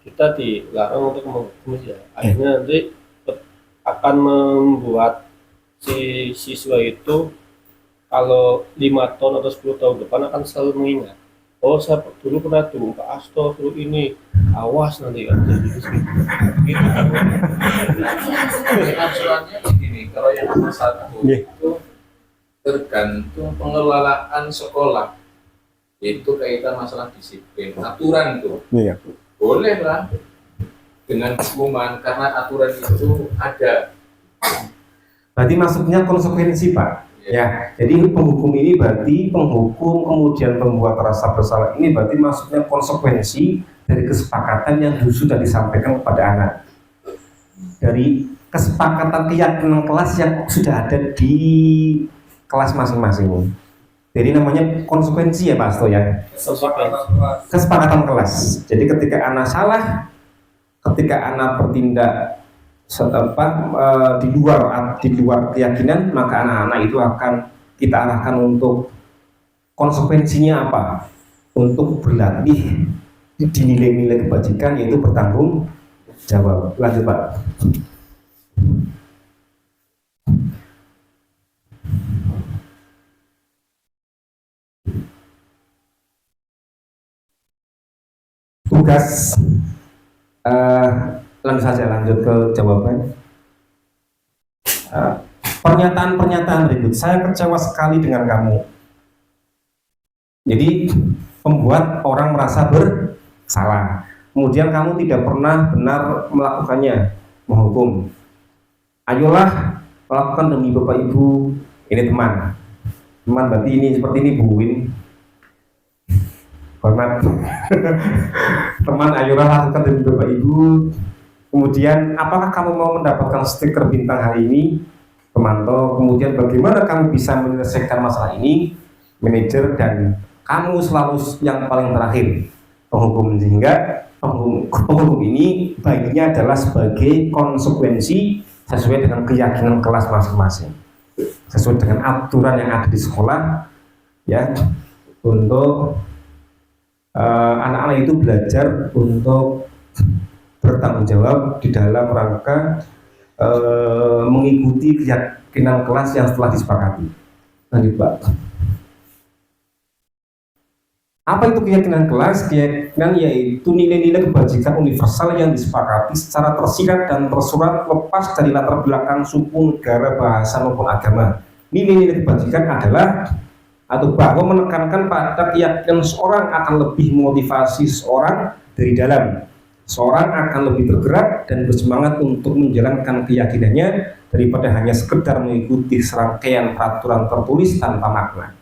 kita dilarang untuk menghukum ya. Akhirnya nanti akan membuat si siswa itu kalau 5 tahun atau 10 tahun depan akan selalu mengingat, oh saya dulu pernah tuh Pak Asto dulu ini, awas nanti kan jadi gitu kan. Asurannya begini, kalau yang nomor 1 itu tergantung pengelolaan sekolah, itu kaitan masalah disiplin, aturan itu boleh lah dengan hukuman karena aturan itu ada. Berarti maksudnya konsekuensi Pak. Ya, jadi penghukum ini berarti penghukum kemudian pembuat rasa bersalah ini berarti maksudnya konsekuensi dari kesepakatan yang sudah disampaikan kepada anak, dari kesepakatan keyakinan kelas yang sudah ada di kelas masing-masing. Jadi namanya konsekuensi ya Pak Asto ya. Kesepakatan kelas. Jadi ketika anak salah, ketika anak bertindak di luar keyakinan, maka anak-anak itu akan kita arahkan untuk konsekuensinya apa, untuk berlatih di nilai-nilai kebajikan, yaitu bertanggung jawab. Lanjut Pak. Tugas lanjut ke jawaban. Pernyataan berikut, saya kecewa sekali dengan kamu. Jadi membuat orang merasa bersalah. Kemudian kamu tidak pernah benar melakukannya, menghukum. Ayolah lakukan demi Bapak Ibu. Ini teman berarti ini seperti ini Bu Win. Hormat. Teman, ayolah lakukan demi Bapak Ibu. Kemudian, apakah kamu mau mendapatkan stiker bintang hari ini? Pemantau. Kemudian, bagaimana kamu bisa menyelesaikan masalah ini? Manajer, dan kamu selalu yang paling terakhir, penghukum. Sehingga penghukum ini baiknya adalah sebagai konsekuensi sesuai dengan keyakinan kelas masing-masing, sesuai dengan aturan yang ada di sekolah, ya, untuk anak-anak itu belajar untuk bertanggung jawab di dalam rangka mengikuti keyakinan kelas yang setelah disepakati. Lanjut Pak. Apa itu keyakinan kelas? Keyakinan yaitu nilai-nilai kebajikan universal yang disepakati secara tersirat dan tersurat lepas dari latar belakang suku, negara, bahasa maupun agama. Nilai-nilai kebajikan adalah atau bahwa menekankan pada keyakinan seorang akan lebih memotivasi seorang dari dalam. Seorang akan lebih bergerak dan bersemangat untuk menjalankan keyakinannya daripada hanya sekedar mengikuti serangkaian peraturan tertulis tanpa makna.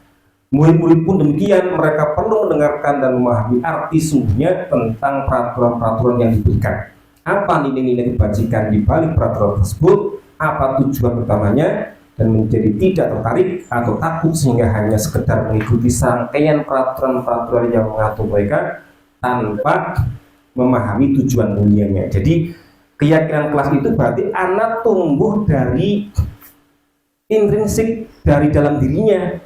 Murid-murid pun demikian, mereka perlu mendengarkan dan memahami arti sungguhnya tentang peraturan-peraturan yang diberikan. Apa nilai-nilai kebajikan di balik peraturan tersebut, apa tujuan utamanya, dan menjadi tidak tertarik atau takut sehingga hanya sekedar mengikuti serangkaian peraturan-peraturan yang mengatur mereka tanpa memahami tujuan mulianya. Jadi keyakinan kelas itu berarti anak tumbuh dari intrinsik dari dalam dirinya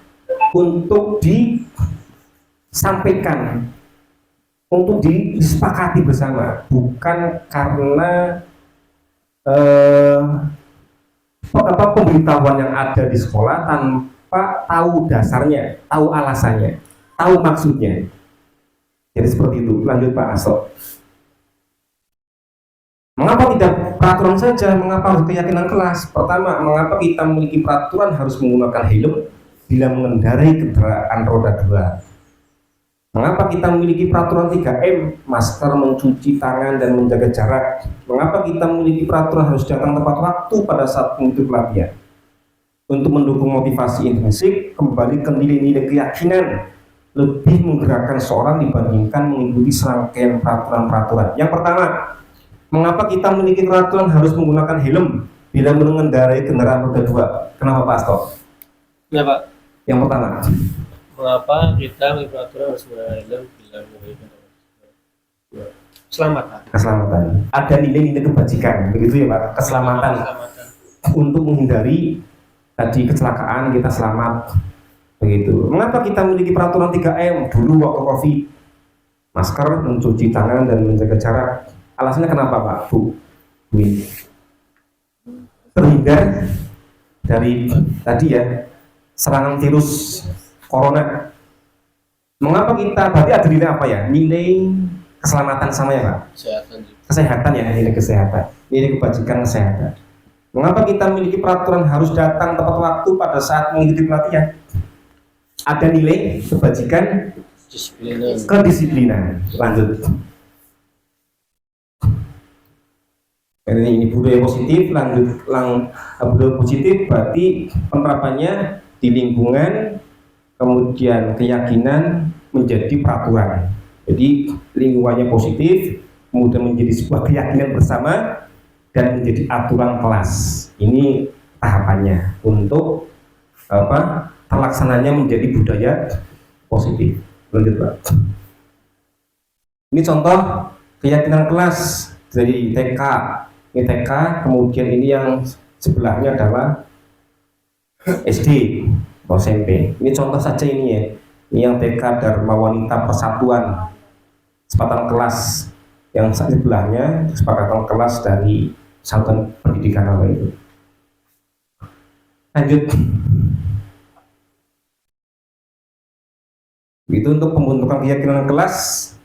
untuk disampaikan, untuk disepakati bersama, bukan karena pemberitahuan yang ada di sekolah tanpa tahu dasarnya, tahu alasannya, tahu maksudnya. Jadi seperti itu. Lanjut Pak Asto. Mengapa tidak peraturan saja? Mengapa harus keyakinan kelas? Pertama, mengapa kita memiliki peraturan harus menggunakan helm bila mengendarai kendaraan roda 2? Mengapa kita memiliki peraturan 3M, masker, mencuci tangan, dan menjaga jarak? Mengapa kita memiliki peraturan harus datang tepat waktu pada saat mengikuti pelatihan? Untuk mendukung motivasi intrinsik, kembali ke nilai-nilai keyakinan, lebih menggerakkan seorang dibandingkan mengikuti serangkaian peraturan-peraturan. Yang pertama, mengapa kita memiliki peraturan harus menggunakan helm bila mengendarai kendaraan roda 2? Kenapa Pak Asto? Ya Pak, Yang pertama, mengapa kita memiliki peraturan harus menggunakan helm bila menggunakan keselamatan? keselamatan. Ada nilai-nilai kebajikan, begitu ya Pak? Keselamatan. Untuk menghindari tadi kecelakaan, kita selamat. Begitu. Mengapa kita memiliki peraturan 3M dulu waktu COVID? Masker, mencuci tangan, dan menjaga jarak. Alasannya kenapa Pak, Bu? Terhindar dari tadi ya, serangan virus corona. Mengapa kita, berarti ada nilai apa ya? Nilai keselamatan sama ya Pak? Kesehatan juga. Kesehatan ya, nilai kesehatan, nilai kebajikan kesehatan. Mengapa kita memiliki peraturan harus datang tepat waktu pada saat mengikuti pelatihan? Ada nilai kebajikan, Disiplinan. kedisiplinan. Lanjut. Ini budaya positif. Lanjut, budaya positif berarti penerapannya di lingkungan, kemudian keyakinan menjadi peraturan. Jadi lingkungannya positif, kemudian menjadi sebuah keyakinan bersama, dan menjadi aturan kelas. Ini tahapannya untuk terlaksananya menjadi budaya positif. Lanjut Pak. Ini contoh keyakinan kelas dari TK. Ini TK, kemudian ini yang sebelahnya adalah SD atau SMP. Ini contoh saja ini ya. Ini yang TK Dharma Wanita Persatuan, kesepakatan kelas. Yang sebelahnya kesepakatan kelas dari Satuan Pendidikan apa itu. Lanjut. Itu untuk pembentukan keyakinan kelas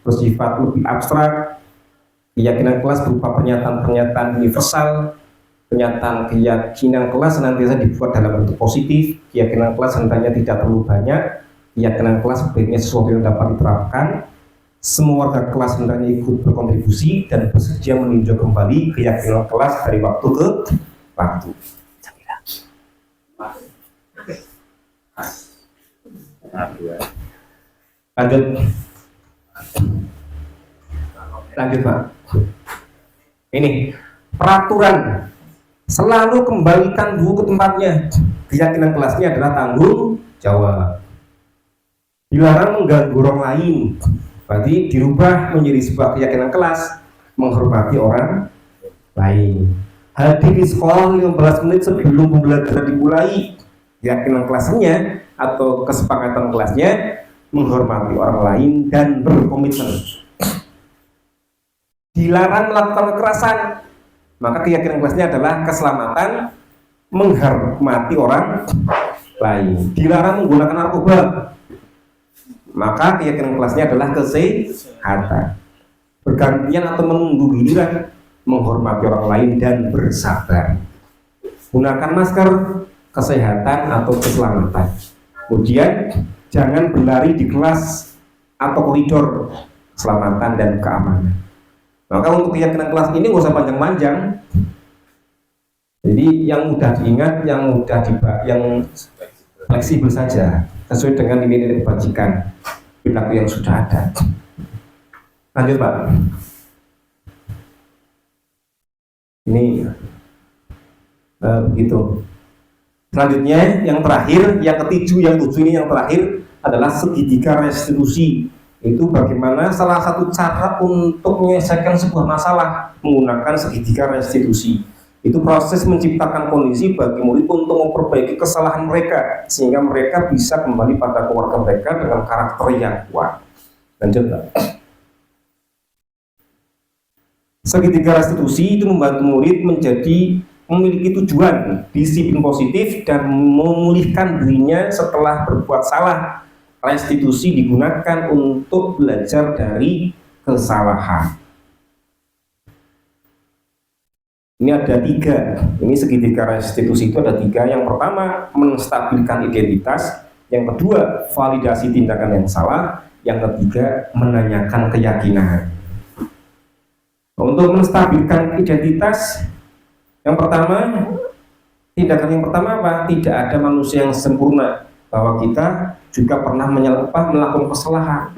bersifat lebih abstrak. Keyakinan kelas berupa pernyataan-pernyataan universal. Pernyataan keyakinan kelas senantiasa dibuat dalam bentuk positif. Keyakinan kelas hendaknya tidak terlalu banyak. Keyakinan kelas sebaiknya sesuatu yang dapat diterapkan. Semua warga kelas hendaknya ikut berkontribusi dan bersedia meninjau kembali keyakinan kelas dari waktu ke waktu. Lanjut Pak. Ini peraturan selalu kembalikan buku ke tempatnya. Keyakinan kelasnya adalah tanggung jawab. Dilarang mengganggu orang lain. Berarti dirubah menjadi sebuah keyakinan kelas, menghormati orang lain. Hadir di sekolah 15 menit sebelum pembelajaran dimulai. Keyakinan kelasnya atau kesepakatan kelasnya menghormati orang lain dan berkomitmen. Dilarang melakukan kekerasan, maka keyakinan kelasnya adalah keselamatan, menghormati orang lain. Dilarang menggunakan narkoba, maka keyakinan kelasnya adalah kesehatan. Bergantian atau menunggu giliran, menghormati orang lain dan bersabar. Gunakan masker, kesehatan atau keselamatan. Kemudian jangan berlari di kelas atau koridor, keselamatan dan keamanan. Maka untuk keyakinan kelas ini nggak usah panjang-panjang. Jadi yang mudah diingat, yang fleksibel saja, sesuai dengan nilai-nilai kebajikan perilaku yang sudah ada. Lanjut Pak. Ini begitu. Selanjutnya yang terakhir, yang ketujuh ini yang terakhir adalah segitiga restitusi. Itu bagaimana salah satu cara untuk menyelesaikan sebuah masalah menggunakan segitiga restitusi. Itu proses menciptakan kondisi bagi murid untuk memperbaiki kesalahan mereka sehingga mereka bisa kembali pada keluarga mereka dengan karakter yang kuat. Lanjut Pak. Segitiga restitusi itu membantu murid memiliki tujuan, disiplin positif dan memulihkan dirinya setelah berbuat salah. Restitusi digunakan untuk belajar dari kesalahan. Ini ada 3. Ini segitiga restitusi itu ada 3. Yang pertama, menstabilkan identitas. Yang kedua, validasi tindakan yang salah. Yang ketiga, menanyakan keyakinan. Untuk menstabilkan identitas, yang pertama, tindakan yang pertama apa? Tidak ada manusia yang sempurna, bahwa kita juga pernah melakukan kesalahan.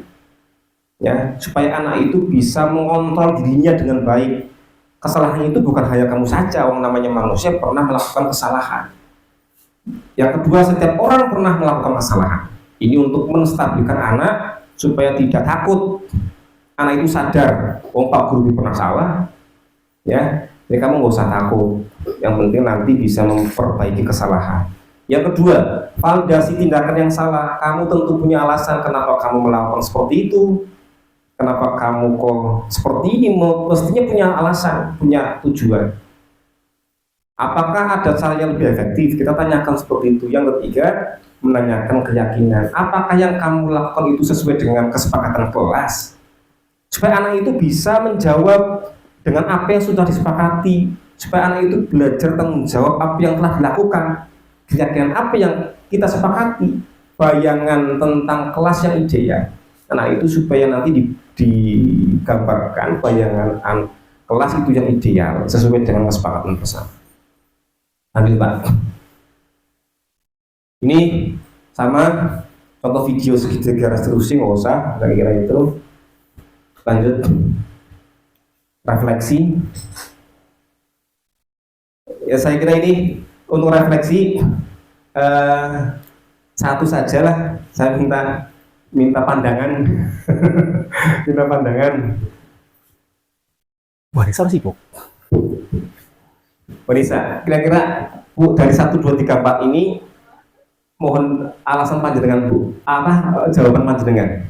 Ya, supaya anak itu bisa mengontrol dirinya dengan baik. Kesalahan itu bukan hanya kamu saja, orang namanya manusia pernah melakukan kesalahan. Yang kedua, setiap orang pernah melakukan kesalahan. Ini untuk menstabilkan anak supaya tidak takut. Anak itu sadar, oh Pak Guru pernah salah, ya, jadi kamu nggak usah takut. Yang penting nanti bisa memperbaiki kesalahan. Yang kedua, validasi tindakan yang salah. Kamu tentu punya alasan kenapa kamu melakukan seperti itu. Kenapa kamu kok seperti ini? Mestinya punya alasan, punya tujuan. Apakah ada cara yang lebih efektif? Kita tanyakan seperti itu. Yang ketiga, menanyakan keyakinan. Apakah yang kamu lakukan itu sesuai dengan kesepakatan kelas? Supaya anak itu bisa menjawab dengan apa yang sudah disepakati. Supaya anak itu belajar tanggung jawab apa yang telah dilakukan. Keyakinan apa yang kita sepakati. Bayangan tentang kelas yang ideal. Anak itu supaya nanti digambarkan bayangan kelas itu yang ideal sesuai dengan kesepakatan bersama. Ambil Pak. Ini sama contoh video segitiga seterusnya, nggak usah kira-kira itu. Lanjut refleksi. Ya saya kira ini untuk refleksi satu sajalah. Saya minta pandangan. Minta pandangan. Wah, ini sibuk. Wanisa, kira-kira Bu dari 1, 2, 3, 4 ini mohon alasan panjenengan Bu. Apa jawaban panjenengan?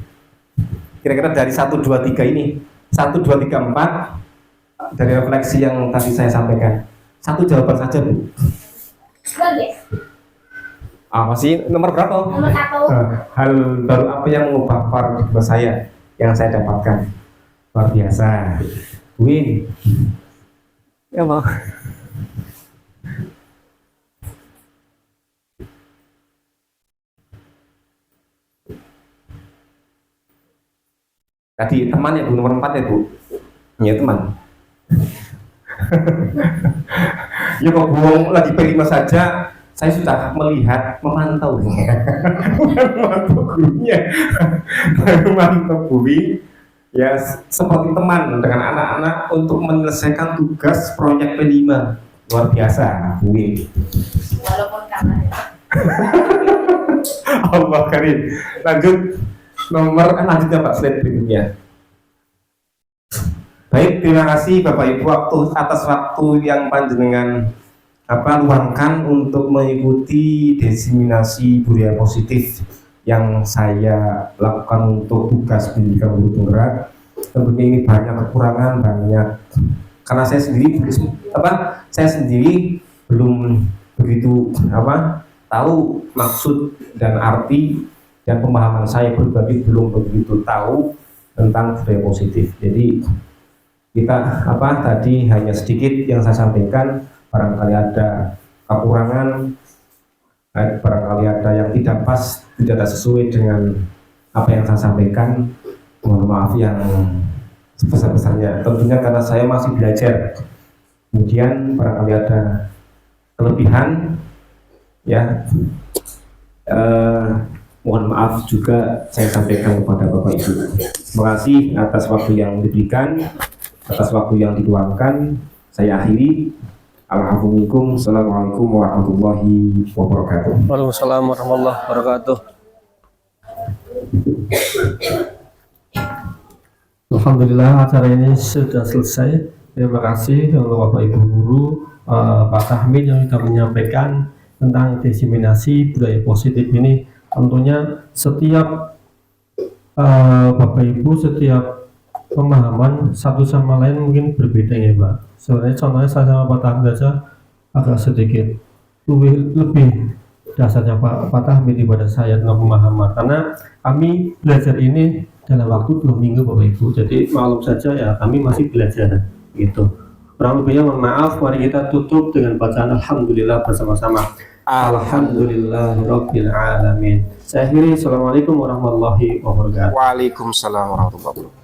Kira-kira dari 1, 2, 3 ini 1, 2, 3, 4 dari refleksi yang tadi saya sampaikan. Satu jawaban saja Bu. Apa sih nomor berapa? Nomor 1. Hal baru apa yang mengubah paradigma saya yang saya dapatkan? Luar biasa. Win. Ya mau. Tadi teman ya Bu, nomor 4 ya Bu. Ya teman. Ya kok bohong lagi P5 saja. Saya sudah melihat, memantau gurunya, memantau Bui, ya seperti teman dengan anak-anak untuk menyelesaikan tugas proyek P5. Luar biasa, Bui. Walaupun kalah. Allah karim. Lanjut lanjutnya Pak, slide berikutnya. Baik, terima kasih Bapak Ibu atas waktu yang panjenengan luangkan untuk mengikuti diseminasi budaya positif yang saya lakukan untuk tugas pendidikan guru penggerak. Tentunya ini banyak kekurangan, karena saya sendiri belum begitu tahu maksud dan arti, dan pemahaman saya pribadi belum begitu tahu tentang budaya positif. Jadi kita tadi hanya sedikit yang saya sampaikan. Barangkali ada kekurangan, barangkali ada yang tidak pas, tidak ada sesuai dengan apa yang saya sampaikan. Mohon maaf yang sebesar-besarnya. Tentunya karena saya masih belajar. Kemudian barangkali ada kelebihan, ya. Mohon maaf juga saya sampaikan kepada Bapak Ibu. Terima kasih atas waktu yang diberikan, atas waktu yang diluangkan. Saya akhiri. Alhamdulillah, assalamualaikum warahmatullahi wabarakatuh. Waalaikumsalam warahmatullahi wabarakatuh. Alhamdulillah acara ini sudah selesai. Terima kasih untuk Bapak Ibu Guru, Pak Tahmid yang sudah menyampaikan tentang diseminasi budaya positif ini. Tentunya setiap Bapak Ibu, setiap pemahaman satu sama lain mungkin berbeda ya Pak. Sebenarnya contohnya saya sama Pak Tahmid saja agak sedikit lebih dasarnya Pak Tahmid daripada saya tentang pemahaman, karena kami belajar ini dalam waktu 2 minggu Bapak Ibu. Jadi maklum saja ya, kami masih belajar gitu. Kurang lebihnya mohon maaf. Mari kita tutup dengan bacaan Alhamdulillah bersama-sama. Alhamdulillahirabbil alamin. Saya akhiri, assalamualaikum warahmatullahi wabarakatuh. Waalaikumsalam warahmatullahi wabarakatuh.